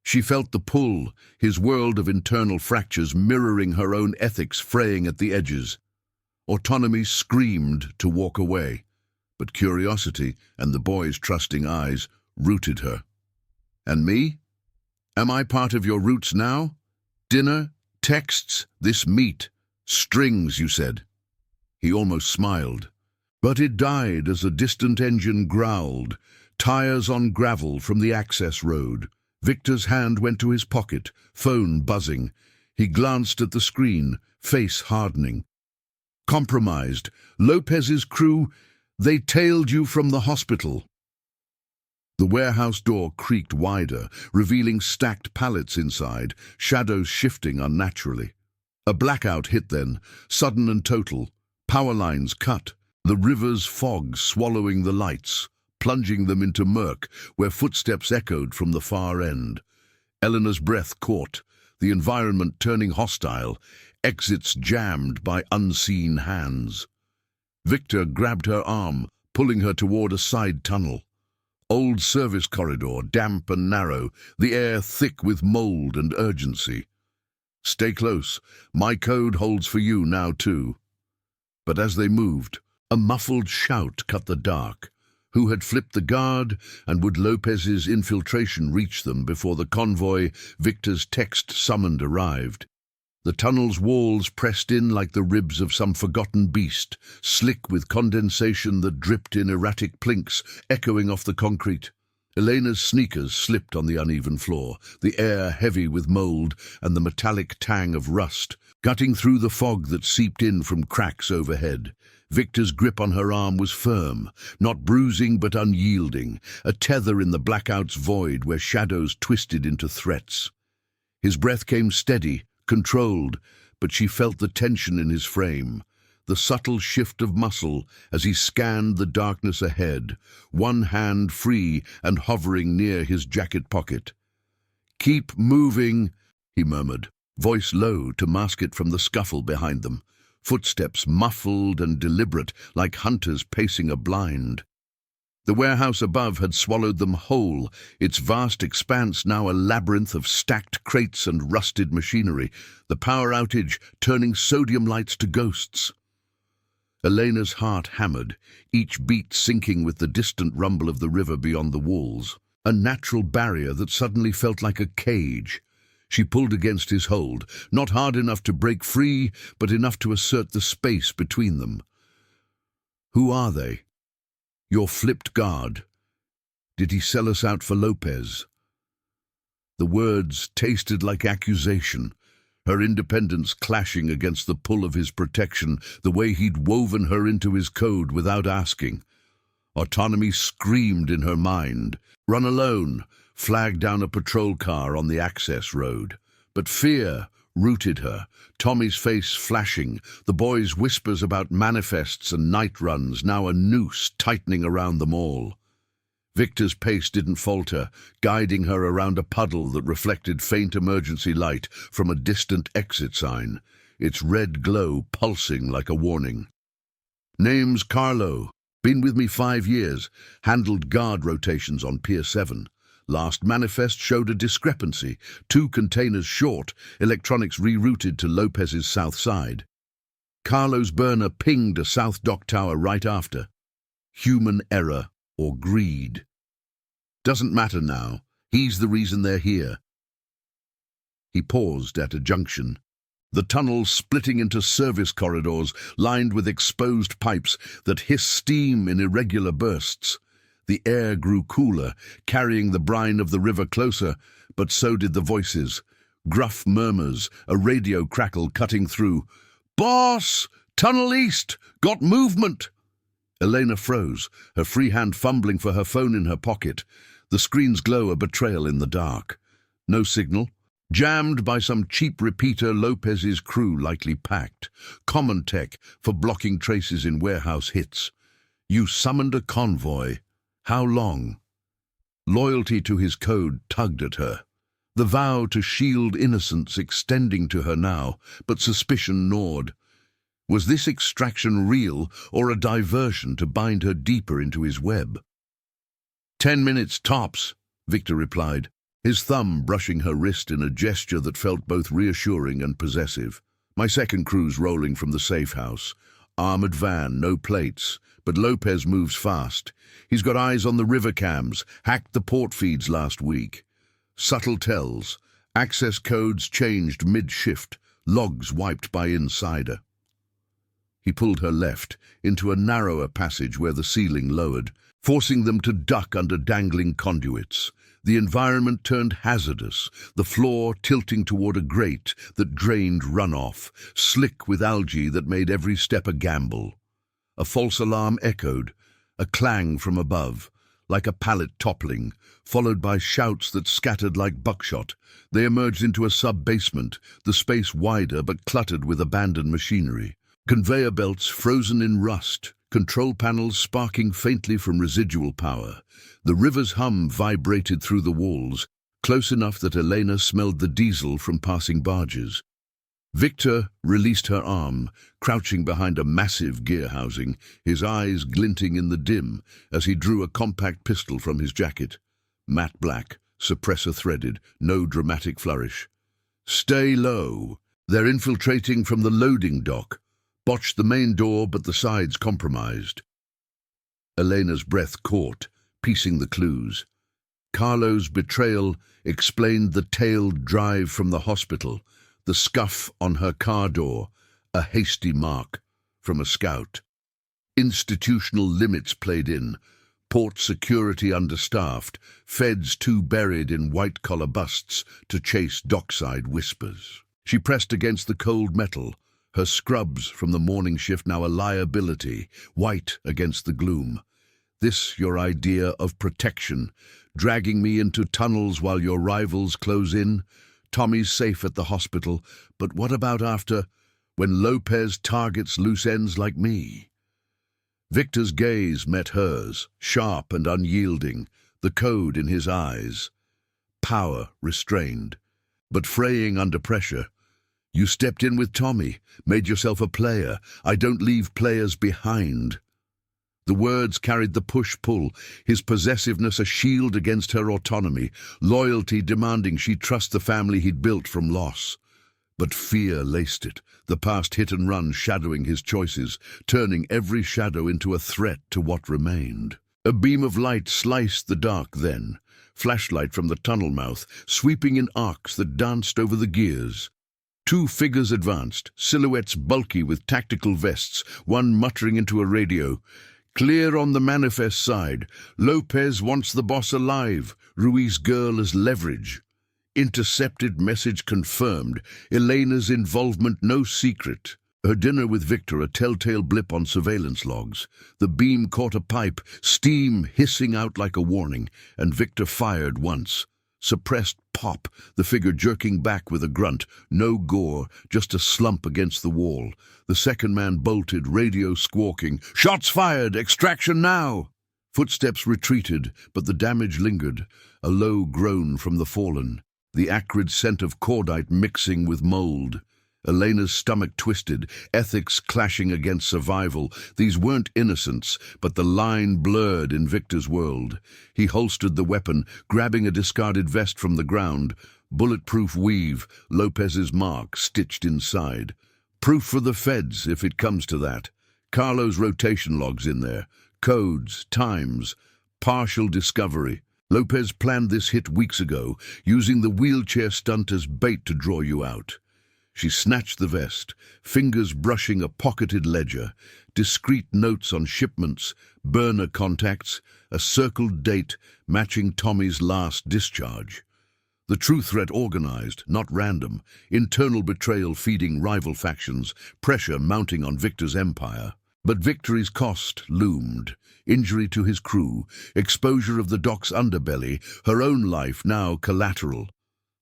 She felt the pull, his world of internal fractures mirroring her own ethics fraying at the edges. Autonomy screamed to walk away, but curiosity and the boy's trusting eyes rooted her. And me? Am I part of your roots now? Dinner, texts, this meat, strings, you said. He almost smiled. But it died as a distant engine growled, tires on gravel from the access road. Victor's hand went to his pocket, phone buzzing. He glanced at the screen, face hardening. Compromised. Lopez's crew, they tailed you from the hospital. The warehouse door creaked wider, revealing stacked pallets inside, shadows shifting unnaturally. A blackout hit then, sudden and total. Power lines cut, the river's fog swallowing the lights, plunging them into murk where footsteps echoed from the far end. Eleanor's breath caught, the environment turning hostile, exits jammed by unseen hands. Victor grabbed her arm, pulling her toward a side tunnel. Old service corridor, damp and narrow, the air thick with mold and urgency. Stay close, my code holds for you now too. But as they moved, a muffled shout cut the dark. Who had flipped the guard, and would Lopez's infiltration reach them before the convoy Victor's text summoned arrived? The tunnel's walls pressed in like the ribs of some forgotten beast, slick with condensation that dripped in erratic plinks, echoing off the concrete. Elena's sneakers slipped on the uneven floor, the air heavy with mold and the metallic tang of rust, cutting through the fog that seeped in from cracks overhead. Victor's grip on her arm was firm, not bruising but unyielding, a tether in the blackout's void where shadows twisted into threats. His breath came steady, controlled, but she felt the tension in his frame, the subtle shift of muscle as he scanned the darkness ahead, one hand free and hovering near his jacket pocket. "Keep moving," he murmured, voice low to mask it from the scuffle behind them. Footsteps muffled and deliberate, like hunters pacing a blind. The warehouse above had swallowed them whole, its vast expanse now a labyrinth of stacked crates and rusted machinery, the power outage turning sodium lights to ghosts. Elena's heart hammered, each beat sinking with the distant rumble of the river beyond the walls, a natural barrier that suddenly felt like a cage. She pulled against his hold, not hard enough to break free, but enough to assert the space between them. "Who are they?" "Your flipped guard. Did he sell us out for Lopez?" The words tasted like accusation, her independence clashing against the pull of his protection, the way he'd woven her into his code without asking. Autonomy screamed in her mind. Run alone, flagged down a patrol car on the access road. But fear rooted her, Tommy's face flashing, the boy's whispers about manifests and night runs, now a noose tightening around them all. Victor's pace didn't falter, guiding her around a puddle that reflected faint emergency light from a distant exit sign, its red glow pulsing like a warning. "Name's Carlo. Been with me 5 years. Handled guard rotations on Pier 7. Last manifest showed a discrepancy. 2 containers short, electronics rerouted to Lopez's south side. Carlo's burner pinged a south dock tower right after. Human error or greed. Doesn't matter now. He's the reason they're here." He paused at a junction. The tunnel splitting into service corridors lined with exposed pipes that hissed steam in irregular bursts. The air grew cooler, carrying the brine of the river closer, but so did the voices. Gruff murmurs, a radio crackle cutting through. "Boss! Tunnel east! Got movement!" Elena froze, her free hand fumbling for her phone in her pocket. The screen's glow a betrayal in the dark. No signal. Jammed by some cheap repeater Lopez's crew likely packed. Common tech for blocking traces in warehouse hits. You summoned a convoy. How long? Loyalty to his code tugged at her. The vow to shield innocence extending to her now, but suspicion gnawed. Was this extraction real or a diversion to bind her deeper into his web? 10 minutes tops, Victor replied. his thumb brushing her wrist in a gesture that felt both reassuring and possessive. My second crew's rolling from the safe house. Armored van, no plates, but Lopez moves fast. He's got eyes on the river cams, hacked the port feeds last week. Subtle tells, access codes changed mid-shift, logs wiped by insider. He pulled her left, into a narrower passage where the ceiling lowered, forcing them to duck under dangling conduits. The environment turned hazardous, the floor tilting toward a grate that drained runoff, slick with algae that made every step a gamble. A false alarm echoed, a clang from above, like a pallet toppling, followed by shouts that scattered like buckshot. They emerged into a sub-basement, the space wider but cluttered with abandoned machinery. Conveyor belts frozen in rust, control panels sparking faintly from residual power. The river's hum vibrated through the walls, close enough that Elena smelled the diesel from passing barges. Victor released her arm, crouching behind a massive gear housing, his eyes glinting in the dim as he drew a compact pistol from his jacket. Matte black, suppressor threaded, no dramatic flourish. "Stay low. They're infiltrating from the loading dock. Botched the main door, but the sides compromised." Elena's breath caught, piecing the clues. Carlo's betrayal explained the tailed drive from the hospital, the scuff on her car door, a hasty mark from a scout. Institutional limits played in, port security understaffed, feds too buried in white-collar busts to chase dockside whispers. She pressed against the cold metal, her scrubs from the morning shift now a liability, white against the gloom. "This your idea of protection, dragging me into tunnels while your rivals close in? Tommy's safe at the hospital, but what about after, when Lopez targets loose ends like me?" Victor's gaze met hers, sharp and unyielding, the code in his eyes. Power restrained, but fraying under pressure. "You stepped in with Tommy, made yourself a player. I don't leave players behind." The words carried the push-pull, his possessiveness a shield against her autonomy, loyalty demanding she trust the family he'd built from loss. But fear laced it, the past hit and run shadowing his choices, turning every shadow into a threat to what remained. A beam of light sliced the dark then, flashlight from the tunnel mouth, sweeping in arcs that danced over the gears. Two figures advanced, silhouettes bulky with tactical vests, one muttering into a radio. "Clear on the manifest side. Lopez wants the boss alive. Ruiz girl as leverage." Intercepted message confirmed. Elena's involvement no secret. Her dinner with Victor a telltale blip on surveillance logs. The beam caught a pipe, steam hissing out like a warning, and Victor fired once. Suppressed pop, the figure jerking back with a grunt. No gore, just a slump against the wall. The second man bolted, radio squawking. "Shots fired! Extraction now!" Footsteps retreated, but the damage lingered. A low groan from the fallen. The acrid scent of cordite mixing with mold. Elena's stomach twisted, ethics clashing against survival. These weren't innocents, but the line blurred in Victor's world. He holstered the weapon, grabbing a discarded vest from the ground. Bulletproof weave, Lopez's mark stitched inside. Proof for the feds, if it comes to that. Carlo's rotation logs in there. Codes, times, partial discovery. Lopez planned this hit weeks ago, using the wheelchair stunt as bait to draw you out. She snatched the vest, fingers brushing a pocketed ledger, discreet notes on shipments, burner contacts, a circled date matching Tommy's last discharge. The true threat organized, not random, internal betrayal feeding rival factions, pressure mounting on Victor's empire. But victory's cost loomed. Injury to his crew, exposure of the dock's underbelly, her own life now collateral.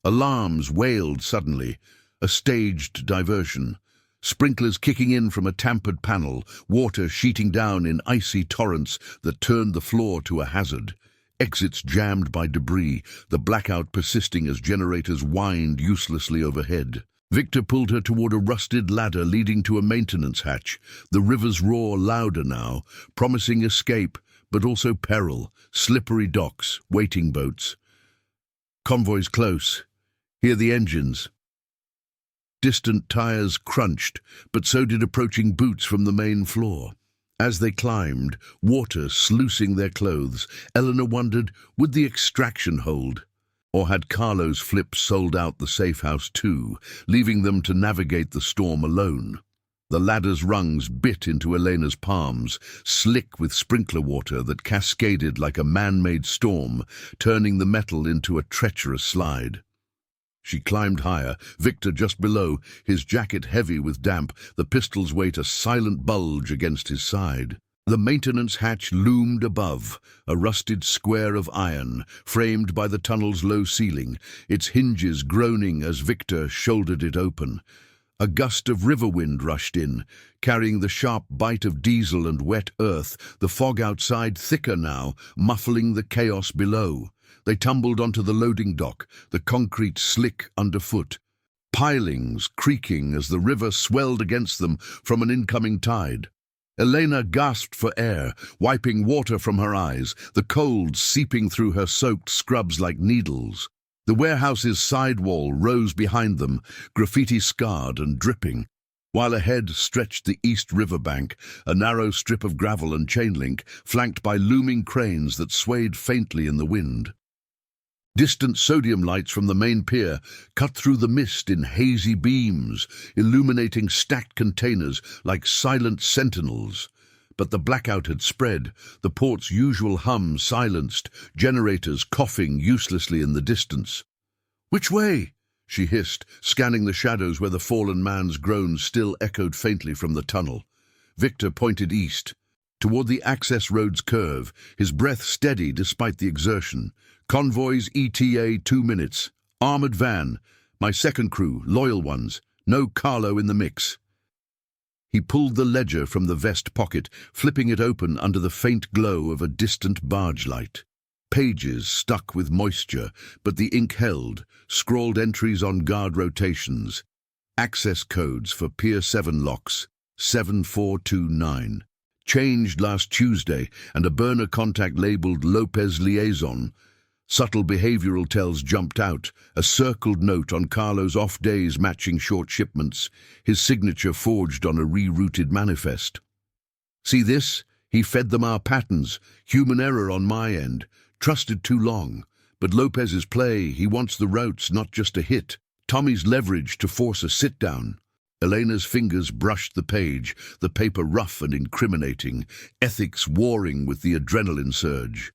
Alarms wailed suddenly, a staged diversion. Sprinklers kicking in from a tampered panel, water sheeting down in icy torrents that turned the floor to a hazard. Exits jammed by debris, the blackout persisting as generators whined uselessly overhead. Victor pulled her toward a rusted ladder leading to a maintenance hatch, the river's roar louder now, promising escape, but also peril, slippery docks, waiting boats. Convoy's close. Hear the engines. Distant tires crunched, but so did approaching boots from the main floor. As they climbed, water sluicing their clothes, Eleanor wondered, would the extraction hold? Or had Carlo's flips sold out the safe house too, leaving them to navigate the storm alone? The ladder's rungs bit into Elena's palms, slick with sprinkler water that cascaded like a man-made storm, turning the metal into a treacherous slide. She climbed higher, Victor just below, his jacket heavy with damp, the pistol's weight a silent bulge against his side. The maintenance hatch loomed above, a rusted square of iron, framed by the tunnel's low ceiling, its hinges groaning as Victor shouldered it open. A gust of river wind rushed in, carrying the sharp bite of diesel and wet earth, the fog outside thicker now, muffling the chaos below. They tumbled onto the loading dock, the concrete slick underfoot. Pilings creaking as the river swelled against them from an incoming tide. Elena gasped for air, wiping water from her eyes, the cold seeping through her soaked scrubs like needles. The warehouse's side wall rose behind them, graffiti-scarred and dripping, while ahead stretched the East River bank, a narrow strip of gravel and chain link, flanked by looming cranes that swayed faintly in the wind. Distant sodium lights from the main pier cut through the mist in hazy beams, illuminating stacked containers like silent sentinels. But the blackout had spread, the port's usual hum silenced, generators coughing uselessly in the distance. "Which way?" she hissed, scanning the shadows where the fallen man's groans still echoed faintly from the tunnel. Victor pointed east, toward the access road's curve, his breath steady despite the exertion. "Convoy's ETA 2 minutes. Armored van. My second crew, loyal ones. No Carlo in the mix." He pulled the ledger from the vest pocket, flipping it open under the faint glow of a distant barge light. Pages stuck with moisture, but the ink held, scrawled entries on guard rotations. Access codes for Pier 7 locks, 7429. Changed last Tuesday, and a burner contact labeled Lopez Liaison. Subtle behavioral tells jumped out, a circled note on Carlo's off days matching short shipments, his signature forged on a rerouted manifest. "See this? He fed them our patterns, human error on my end, trusted too long. But Lopez's play, he wants the routes, not just a hit. Tommy's leverage to force a sit-down." Elena's fingers brushed the page, the paper rough and incriminating, ethics warring with the adrenaline surge.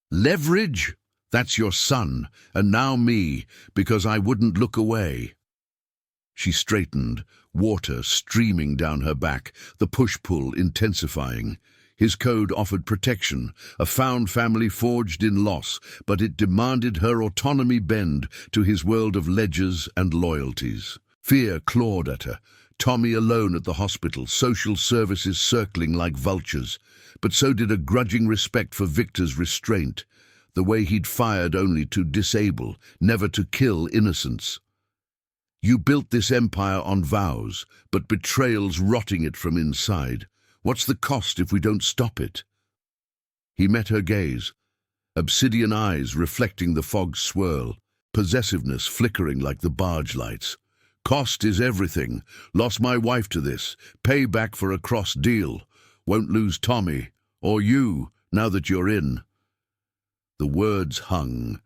"Leverage? That's your son, and now me, because I wouldn't look away." She straightened, water streaming down her back, the push-pull intensifying. His code offered protection, a found family forged in loss, but it demanded her autonomy bend to his world of ledgers and loyalties. Fear clawed at her. Tommy alone at the hospital, social services circling like vultures. But so did a grudging respect for Victor's restraint, the way he'd fired only to disable, never to kill innocents. "You built this empire on vows, but betrayal's rotting it from inside. What's the cost if we don't stop it?" He met her gaze, obsidian eyes reflecting the fog's swirl, possessiveness flickering like the barge lights. "Cost is everything. Lost my wife to this. Payback for a cross deal. Won't lose Tommy, or you, now that you're in." The words hung,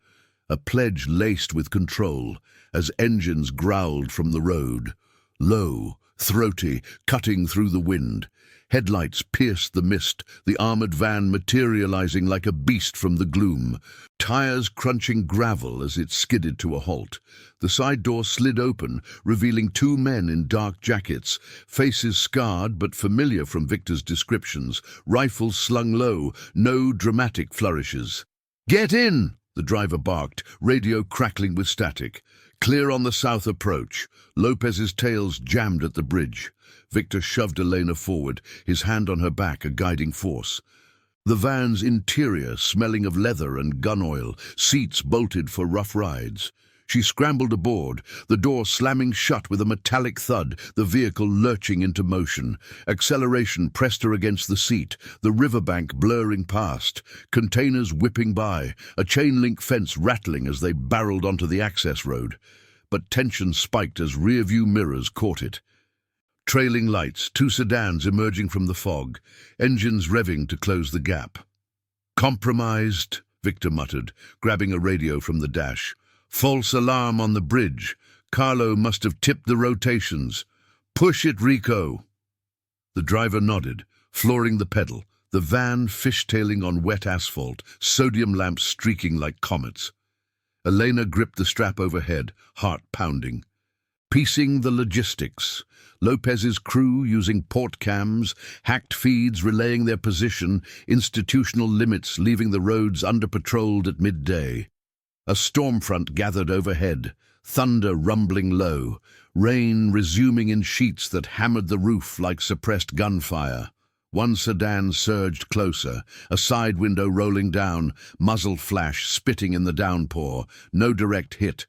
a pledge laced with control, as engines growled from the road. Low, throaty, cutting through the wind. Headlights pierced the mist, the armored van materializing like a beast from the gloom. Tires crunching gravel as it skidded to a halt. The side door slid open, revealing 2 men in dark jackets, faces scarred but familiar from Victor's descriptions, rifles slung low, no dramatic flourishes. "Get in!" the driver barked, radio crackling with static. Clear on the south approach. Lopez's tails jammed at the bridge. Victor shoved Elena forward, his hand on her back a guiding force. The van's interior smelling of leather and gun oil, seats bolted for rough rides. She scrambled aboard, the door slamming shut with a metallic thud, the vehicle lurching into motion. Acceleration pressed her against the seat, the riverbank blurring past, containers whipping by, a chain-link fence rattling as they barreled onto the access road. But tension spiked as rear-view mirrors caught it. Trailing lights, two sedans emerging from the fog, engines revving to close the gap. "Compromised," Victor muttered, grabbing a radio from the dash. "False alarm on the bridge. Carlo must have tipped the rotations. Push it, Rico." The driver nodded, flooring the pedal, the van fishtailing on wet asphalt, sodium lamps streaking like comets. Elena gripped the strap overhead, heart pounding. Piecing the logistics. Lopez's crew using port cams, hacked feeds relaying their position, institutional limits leaving the roads under-patrolled at midday. A storm front gathered overhead, thunder rumbling low, rain resuming in sheets that hammered the roof like suppressed gunfire. One sedan surged closer, a side window rolling down, muzzle flash spitting in the downpour, no direct hit.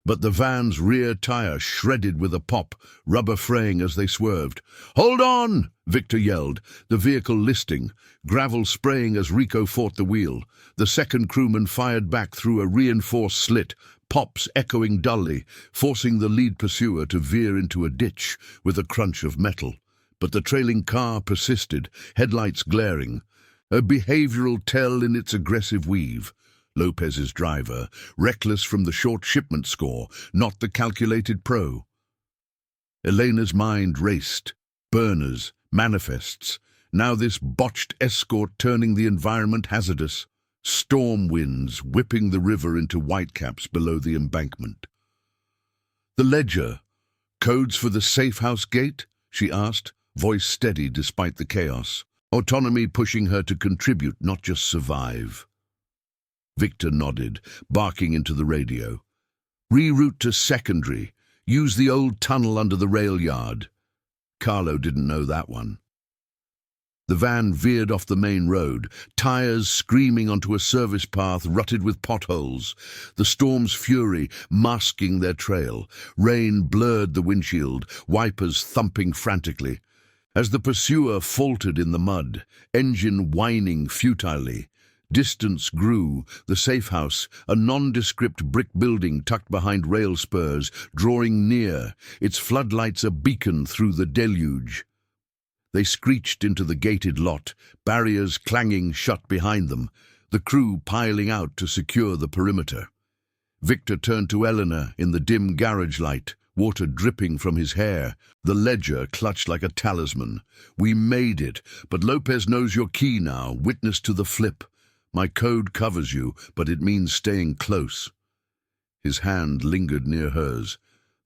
But the van's rear tire shredded with a pop, rubber fraying as they swerved. "Hold on!" Victor yelled, the vehicle listing, gravel spraying as Rico fought the wheel. The second crewman fired back through a reinforced slit, pops echoing dully, forcing the lead pursuer to veer into a ditch with a crunch of metal. But the trailing car persisted, headlights glaring, a behavioral tell in its aggressive weave. Lopez's driver, reckless from the short shipment score, not the calculated pro. Elena's mind raced. Burners, manifests. Now this botched escort turning the environment hazardous. Storm winds whipping the river into whitecaps below the embankment. "The ledger. Codes for the safe house gate?" she asked, voice steady despite the chaos. Autonomy pushing her to contribute, not just survive. Victor nodded, barking into the radio. "Reroute to secondary. Use the old tunnel under the rail yard." Carlo didn't know that one. The van veered off the main road, tires screaming onto a service path rutted with potholes, the storm's fury masking their trail. Rain blurred the windshield, wipers thumping frantically. As the pursuer faltered in the mud, engine whining futilely, distance grew, the safe house, a nondescript brick building tucked behind rail spurs, drawing near, its floodlights a beacon through the deluge. They screeched into the gated lot, barriers clanging shut behind them, the crew piling out to secure the perimeter. Victor turned to Eleanor in the dim garage light, water dripping from his hair, the ledger clutched like a talisman. "We made it, but Lopez knows your key now, witness to the flip. My code covers you, but it means staying close." His hand lingered near hers,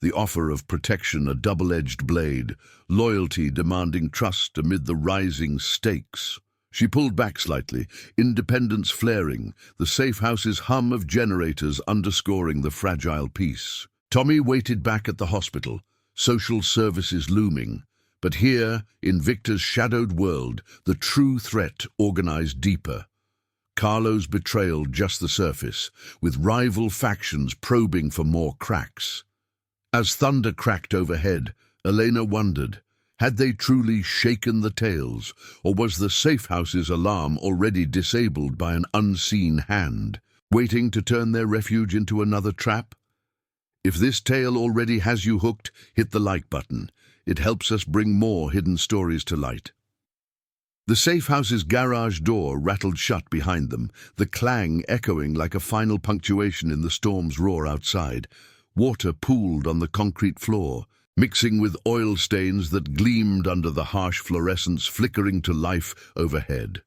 the offer of protection a double-edged blade, loyalty demanding trust amid the rising stakes. She pulled back slightly, independence flaring, the safe house's hum of generators underscoring the fragile peace. Tommy waited back at the hospital, social services looming. But here, in Victor's shadowed world, the true threat organized deeper. Carlo's betrayal just the surface, with rival factions probing for more cracks. As thunder cracked overhead, Elena wondered, had they truly shaken the tails, or was the safe house's alarm already disabled by an unseen hand, waiting to turn their refuge into another trap? If this tale already has you hooked, hit the like button. It helps us bring more hidden stories to light. The safe house's garage door rattled shut behind them, the clang echoing like a final punctuation in the storm's roar outside. Water pooled on the concrete floor, mixing with oil stains that gleamed under the harsh fluorescence flickering to life overhead.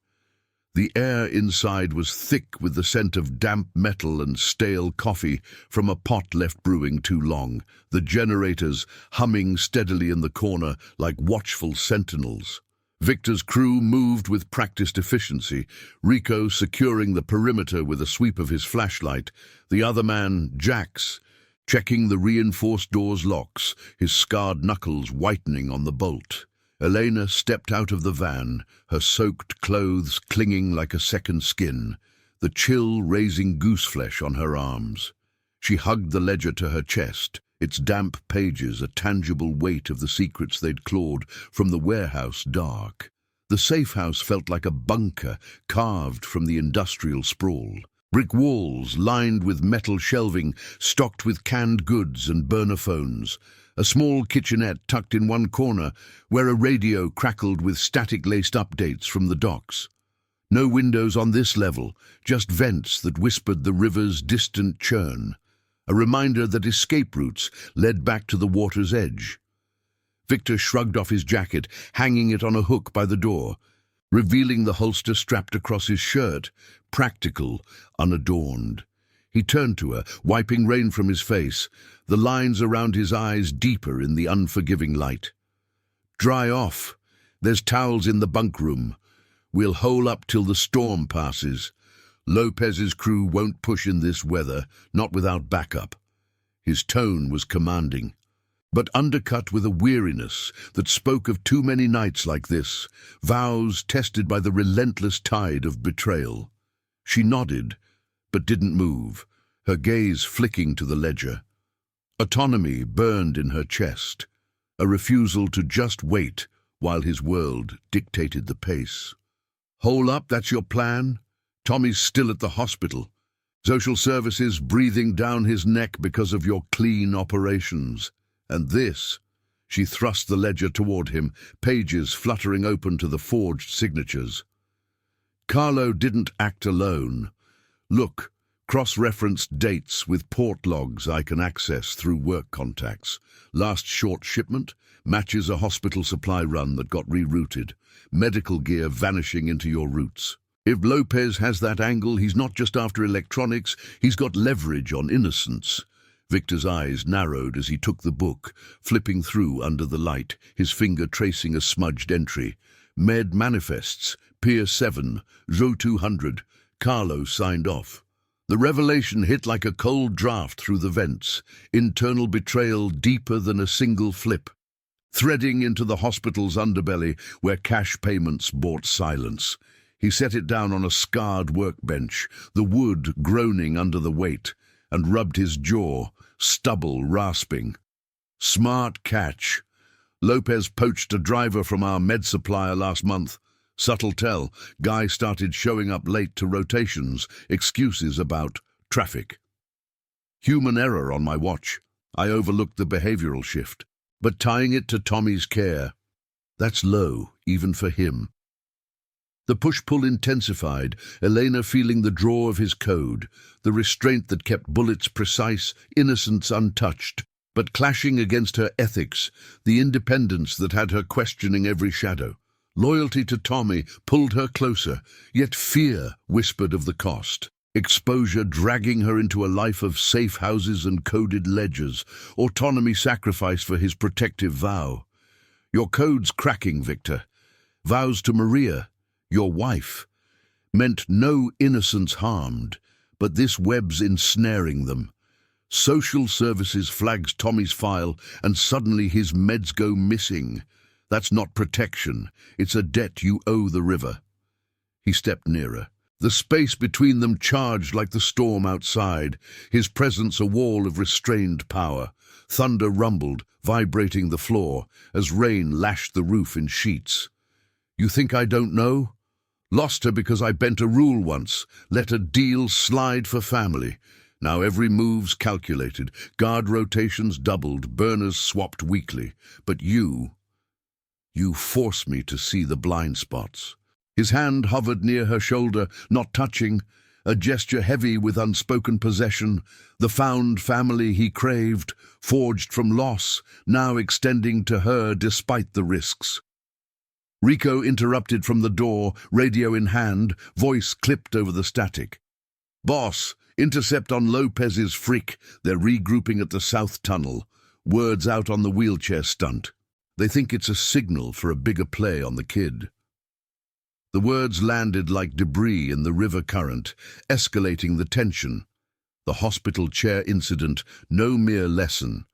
The air inside was thick with the scent of damp metal and stale coffee from a pot left brewing too long, the generators humming steadily in the corner like watchful sentinels. Victor's crew moved with practiced efficiency, Rico securing the perimeter with a sweep of his flashlight, the other man, Jax, checking the reinforced door's locks, his scarred knuckles whitening on the bolt. Elena stepped out of the van, her soaked clothes clinging like a second skin, the chill raising gooseflesh on her arms. She hugged the ledger to her chest, its damp pages a tangible weight of the secrets they'd clawed from the warehouse dark. The safe house felt like a bunker carved from the industrial sprawl. Brick walls lined with metal shelving, stocked with canned goods and burner phones. A small kitchenette tucked in one corner, where a radio crackled with static-laced updates from the docks. No windows on this level, just vents that whispered the river's distant churn, a reminder that escape routes led back to the water's edge. Victor shrugged off his jacket, hanging it on a hook by the door, revealing the holster strapped across his shirt, practical, unadorned. He turned to her, wiping rain from his face, the lines around his eyes deeper in the unforgiving light. "Dry off. There's towels in the bunk room. We'll hole up till the storm passes. Lopez's crew won't push in this weather, not without backup." His tone was commanding, but undercut with a weariness that spoke of too many nights like this, vows tested by the relentless tide of betrayal. She nodded, but didn't move, her gaze flicking to the ledger. Autonomy burned in her chest, a refusal to just wait while his world dictated the pace. "Hole up, that's your plan? Tommy's still at the hospital. Social services breathing down his neck because of your clean operations. And this," she thrust the ledger toward him, pages fluttering open to the forged signatures. "Carlo didn't act alone. Look, cross-referenced dates with port logs I can access through work contacts. Last short shipment matches a hospital supply run that got rerouted. Medical gear vanishing into your routes. If Lopez has that angle, he's not just after electronics, he's got leverage on innocence." Victor's eyes narrowed as he took the book, flipping through under the light, his finger tracing a smudged entry. "Med manifests, Pier 7, Zo 200, Carlo signed off." The revelation hit like a cold draft through the vents, internal betrayal deeper than a single flip, threading into the hospital's underbelly where cash payments bought silence. He set it down on a scarred workbench, the wood groaning under the weight, and rubbed his jaw, stubble rasping. "Smart catch. Lopez poached a driver from our med supplier last month. Subtle tell, guy started showing up late to rotations, excuses about traffic. Human error on my watch. I overlooked the behavioral shift. But tying it to Tommy's care, that's low, even for him." The push-pull intensified, Elena feeling the draw of his code, the restraint that kept bullets precise, innocence untouched, but clashing against her ethics, the independence that had her questioning every shadow. Loyalty to Tommy pulled her closer, yet fear whispered of the cost. Exposure dragging her into a life of safe houses and coded ledgers, autonomy sacrificed for his protective vow. Your code's cracking, Victor. Vows to Maria, your wife, meant no innocence harmed, but this web's ensnaring them. Social services flags Tommy's file, and suddenly his meds go missing. That's not protection, it's a debt you owe the river. He stepped nearer. The space between them charged like the storm outside, his presence a wall of restrained power. Thunder rumbled, vibrating the floor, as rain lashed the roof in sheets. "You think I don't know? Lost her because I bent a rule once, let a deal slide for family. Now every move's calculated, guard rotations doubled, burners swapped weekly. But you force me to see the blind spots." His hand hovered near her shoulder, not touching, a gesture heavy with unspoken possession, the found family he craved, forged from loss, now extending to her despite the risks. Rico interrupted from the door, radio in hand, voice clipped over the static. "Boss, intercept on Lopez's Frick. They're regrouping at the South Tunnel. Words out on the wheelchair stunt. They think it's a signal for a bigger play on the kid." The words landed like debris in the river current, escalating the tension. The hospital chair incident, no mere lesson,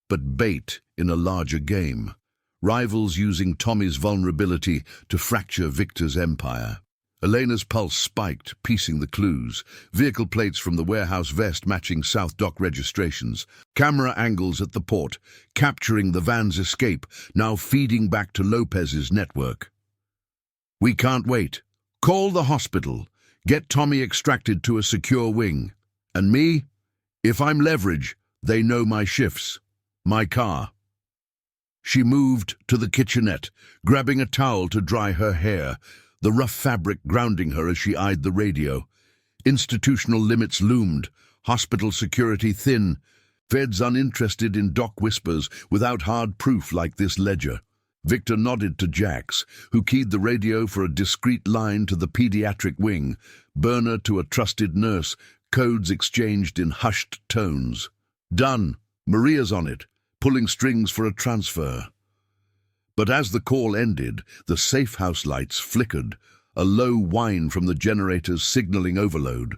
but bait in a larger game. Rivals using Tommy's vulnerability to fracture Victor's empire. Elena's pulse spiked, piecing the clues. Vehicle plates from the warehouse vest matching South Dock registrations. Camera angles at the port, capturing the van's escape, now feeding back to Lopez's network. We can't wait. Call the hospital. Get Tommy extracted to a secure wing. And me? If I'm leverage, they know my shifts. My car. She moved to the kitchenette, grabbing a towel to dry her hair, the rough fabric grounding her as she eyed the radio. Institutional limits loomed, hospital security thin, feds uninterested in doc whispers without hard proof like this ledger. Victor nodded to Jax, who keyed the radio for a discreet line to the pediatric wing, burner to a trusted nurse, codes exchanged in hushed tones. Done. Maria's on it, pulling strings for a transfer. But as the call ended, the safe house lights flickered, a low whine from the generators signaling overload.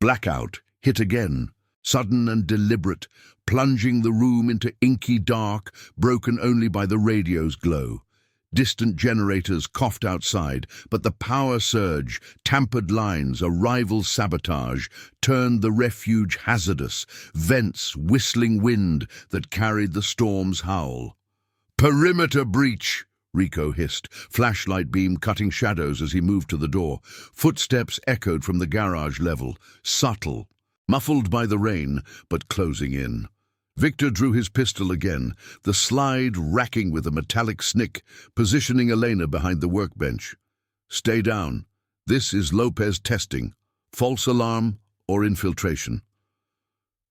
Blackout hit again, sudden and deliberate, plunging the room into inky dark, broken only by the radio's glow. Distant generators coughed outside, but the power surge, tampered lines, a rival sabotage, turned the refuge hazardous, vents whistling wind that carried the storm's howl. "Perimeter breach!" Rico hissed, flashlight beam cutting shadows as he moved to the door. Footsteps echoed from the garage level, subtle, muffled by the rain, but closing in. Victor drew his pistol again, the slide racking with a metallic snick, positioning Elena behind the workbench. "Stay down. This is Lopez testing. False alarm or infiltration."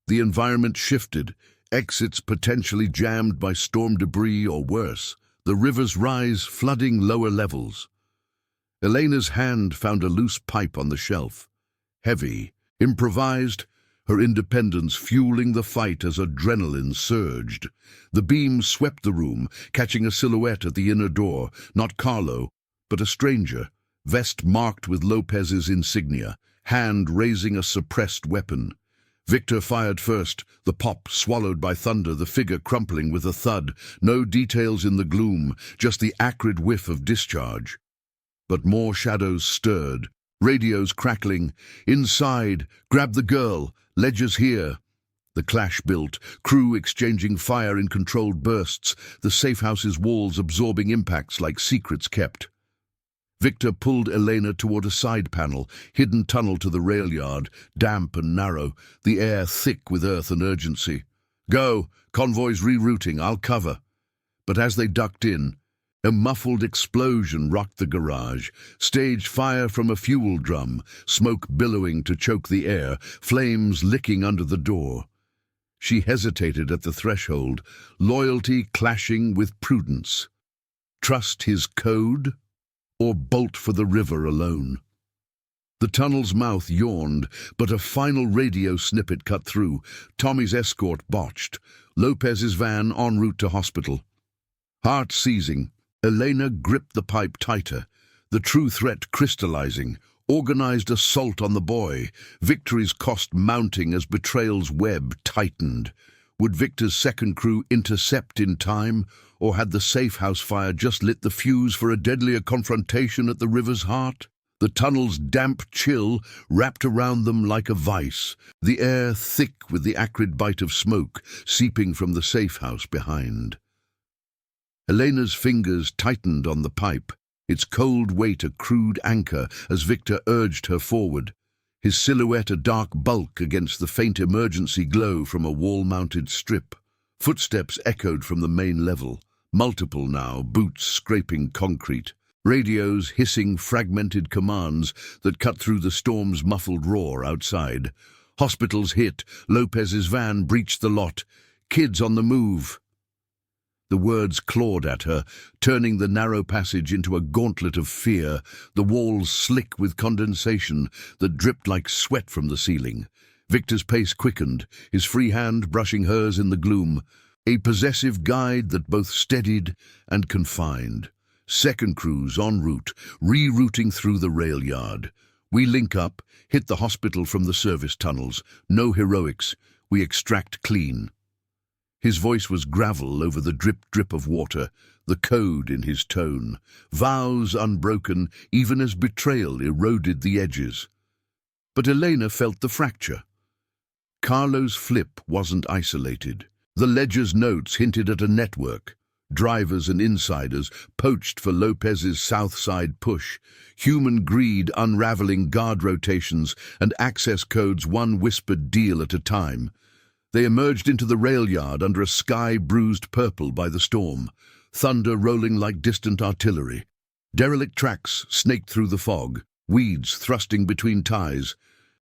The environment shifted, exits potentially jammed by storm debris or worse, the river's rise flooding lower levels. Elena's hand found a loose pipe on the shelf. Heavy, improvised, her independence fueling the fight as adrenaline surged. The beam swept the room, catching a silhouette at the inner door, not Carlo, but a stranger, vest marked with Lopez's insignia, hand raising a suppressed weapon. Victor fired first, the pop swallowed by thunder, the figure crumpling with a thud. No details in the gloom, just the acrid whiff of discharge. But more shadows stirred, radios crackling. Inside, grab the girl, ledgers here. The clash built, crew exchanging fire in controlled bursts, the safe house's walls absorbing impacts like secrets kept. Victor pulled Elena toward a side panel, hidden tunnel to the rail yard, damp and narrow, the air thick with earth and urgency. "Go, convoy's rerouting, I'll cover." But as they ducked in, a muffled explosion rocked the garage, staged fire from a fuel drum, smoke billowing to choke the air, flames licking under the door. She hesitated at the threshold, loyalty clashing with prudence. Trust his code? Or bolt for the river alone? The tunnel's mouth yawned, but a final radio snippet cut through. Tommy's escort botched. Lopez's van en route to hospital. Heart seizing, Elena gripped the pipe tighter, the true threat crystallizing. Organized assault on the boy, victory's cost mounting as betrayal's web tightened. Would Victor's second crew intercept in time, or had the safe house fire just lit the fuse for a deadlier confrontation at the river's heart? The tunnel's damp chill wrapped around them like a vice, the air thick with the acrid bite of smoke seeping from the safe house behind. Elena's fingers tightened on the pipe, its cold weight a crude anchor as Victor urged her forward, his silhouette a dark bulk against the faint emergency glow from a wall-mounted strip. Footsteps echoed from the main level, multiple now, boots scraping concrete, radios hissing fragmented commands that cut through the storm's muffled roar outside. Hospitals hit, Lopez's van breached the lot, kids on the move. The words clawed at her, turning the narrow passage into a gauntlet of fear, the walls slick with condensation that dripped like sweat from the ceiling. Victor's pace quickened, his free hand brushing hers in the gloom, a possessive guide that both steadied and confined. Second crews en route, rerouting through the rail yard. We link up, hit the hospital from the service tunnels. No heroics, we extract clean. His voice was gravel over the drip-drip of water, the code in his tone, vows unbroken even as betrayal eroded the edges. But Elena felt the fracture. Carlo's flip wasn't isolated. The ledger's notes hinted at a network. Drivers and insiders poached for Lopez's South Side push, human greed unraveling guard rotations and access codes one whispered deal at a time. They emerged into the rail yard under a sky bruised purple by the storm, thunder rolling like distant artillery. Derelict tracks snaked through the fog, weeds thrusting between ties.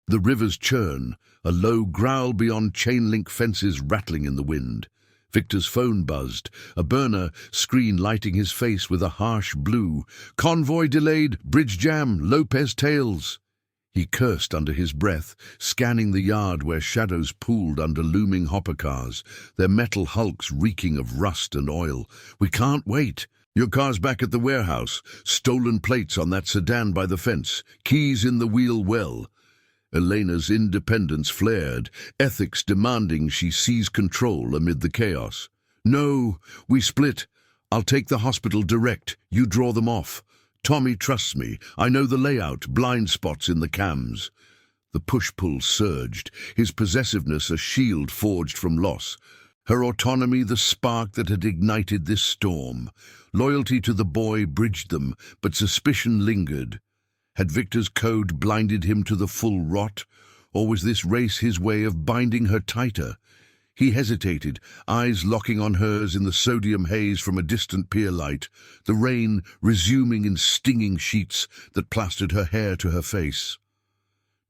The river's churn, a low growl beyond chain-link fences rattling in the wind. Victor's phone buzzed, a burner screen lighting his face with a harsh blue. Convoy delayed, bridge jam, Lopez tails. He cursed under his breath, scanning the yard where shadows pooled under looming hopper cars, their metal hulks reeking of rust and oil. We can't wait. Your car's back at the warehouse. Stolen plates on that sedan by the fence. Keys in the wheel well. Elena's independence flared, ethics demanding she seize control amid the chaos. No, we split. I'll take the hospital direct. You draw them off. Tommy trusts me. I know the layout, blind spots in the cams. The push-pull surged, his possessiveness a shield forged from loss. Her autonomy the spark that had ignited this storm. Loyalty to the boy bridged them, but suspicion lingered. Had Victor's code blinded him to the full rot, or was this race his way of binding her tighter? He hesitated, eyes locking on hers in the sodium haze from a distant pier light, the rain resuming in stinging sheets that plastered her hair to her face.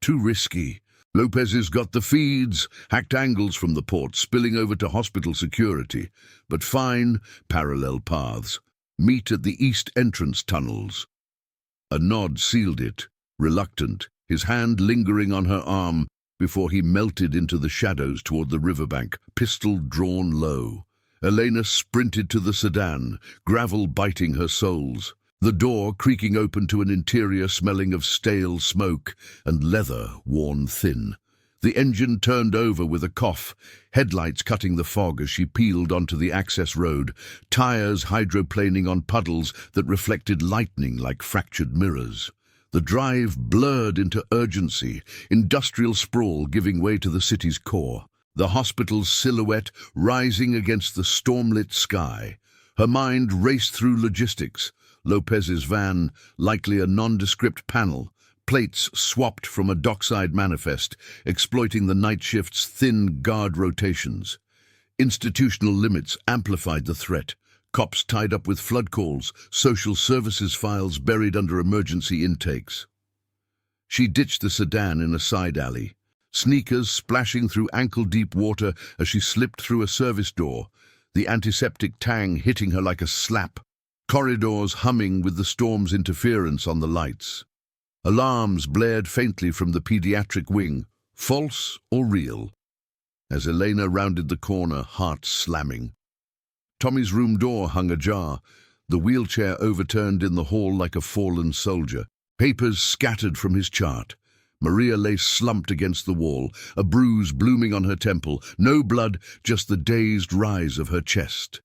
Too risky. Lopez's got the feeds, hacked angles from the port spilling over to hospital security, but fine, parallel paths. Meet at the east entrance tunnels. A nod sealed it, reluctant, his hand lingering on her arm before he melted into the shadows toward the riverbank, pistol drawn low. Elena sprinted to the sedan, gravel biting her soles, the door creaking open to an interior smelling of stale smoke and leather worn thin. The engine turned over with a cough, headlights cutting the fog as she peeled onto the access road, tires hydroplaning on puddles that reflected lightning like fractured mirrors. The drive blurred into urgency, industrial sprawl giving way to the city's core, the hospital's silhouette rising against the storm-lit sky. Her mind raced through logistics. Lopez's van, likely a nondescript panel, plates swapped from a dockside manifest, exploiting the night shift's thin guard rotations. Institutional limits amplified the threat. Cops tied up with flood calls, social services files buried under emergency intakes. She ditched the sedan in a side alley, sneakers splashing through ankle-deep water as she slipped through a service door, the antiseptic tang hitting her like a slap, corridors humming with the storm's interference on the lights. Alarms blared faintly from the pediatric wing, false or real, as Elena rounded the corner, heart slamming. Tommy's room door hung ajar, the wheelchair overturned in the hall like a fallen soldier, papers scattered from his chart. Maria lay slumped against the wall, a bruise blooming on her temple, no blood, just the dazed rise of her chest.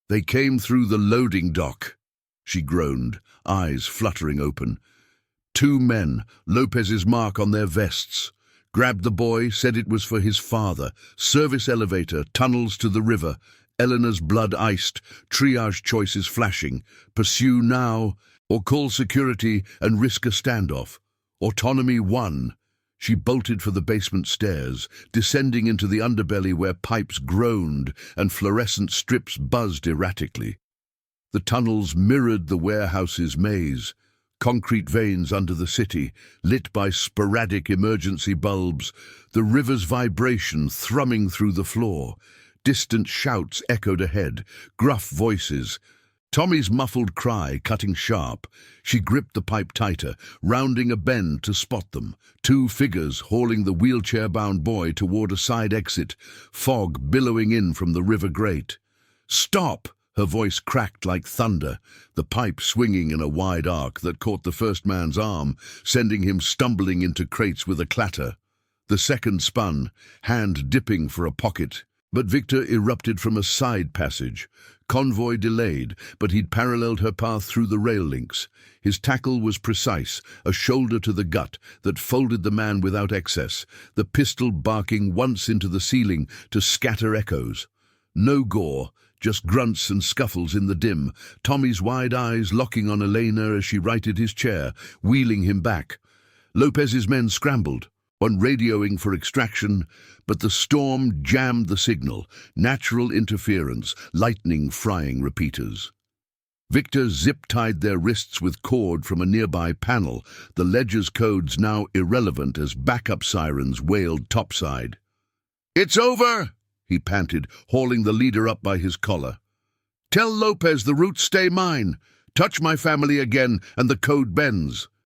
They came through the loading dock, she groaned, eyes fluttering open. 2 men, Lopez's mark on their vests. Grabbed the boy, said it was for his father. Service elevator, tunnels to the river. Eleanor's blood iced, triage choices flashing. Pursue now, or call security and risk a standoff. Autonomy won. She bolted for the basement stairs, descending into the underbelly where pipes groaned and fluorescent strips buzzed erratically. The tunnels mirrored the warehouse's maze. Concrete veins under the city, lit by sporadic emergency bulbs, the river's vibration thrumming through the floor. Distant shouts echoed ahead, gruff voices. Tommy's muffled cry cutting sharp. She gripped the pipe tighter, rounding a bend to spot them. 2 figures hauling the wheelchair-bound boy toward a side exit, fog billowing in from the river grate. "Stop!" Her voice cracked like thunder, the pipe swinging in a wide arc that caught the first man's arm, sending him stumbling into crates with a clatter. The second spun, hand dipping for a pocket. But Victor erupted from a side passage. Convoy delayed, but he'd paralleled her path through the rail links. His tackle was precise, a shoulder to the gut that folded the man without excess, the pistol barking once into the ceiling to scatter echoes. No gore, just grunts and scuffles in the dim, Tommy's wide eyes locking on Elena as she righted his chair, wheeling him back. Lopez's men scrambled, one radioing for extraction, but the storm jammed the signal, natural interference, lightning frying repeaters. Victor zip-tied their wrists with cord from a nearby panel, the ledger's codes now irrelevant as backup sirens wailed topside. "It's over!" he panted, hauling the leader up by his collar. "Tell Lopez the routes stay mine. Touch my family again, and the code bends."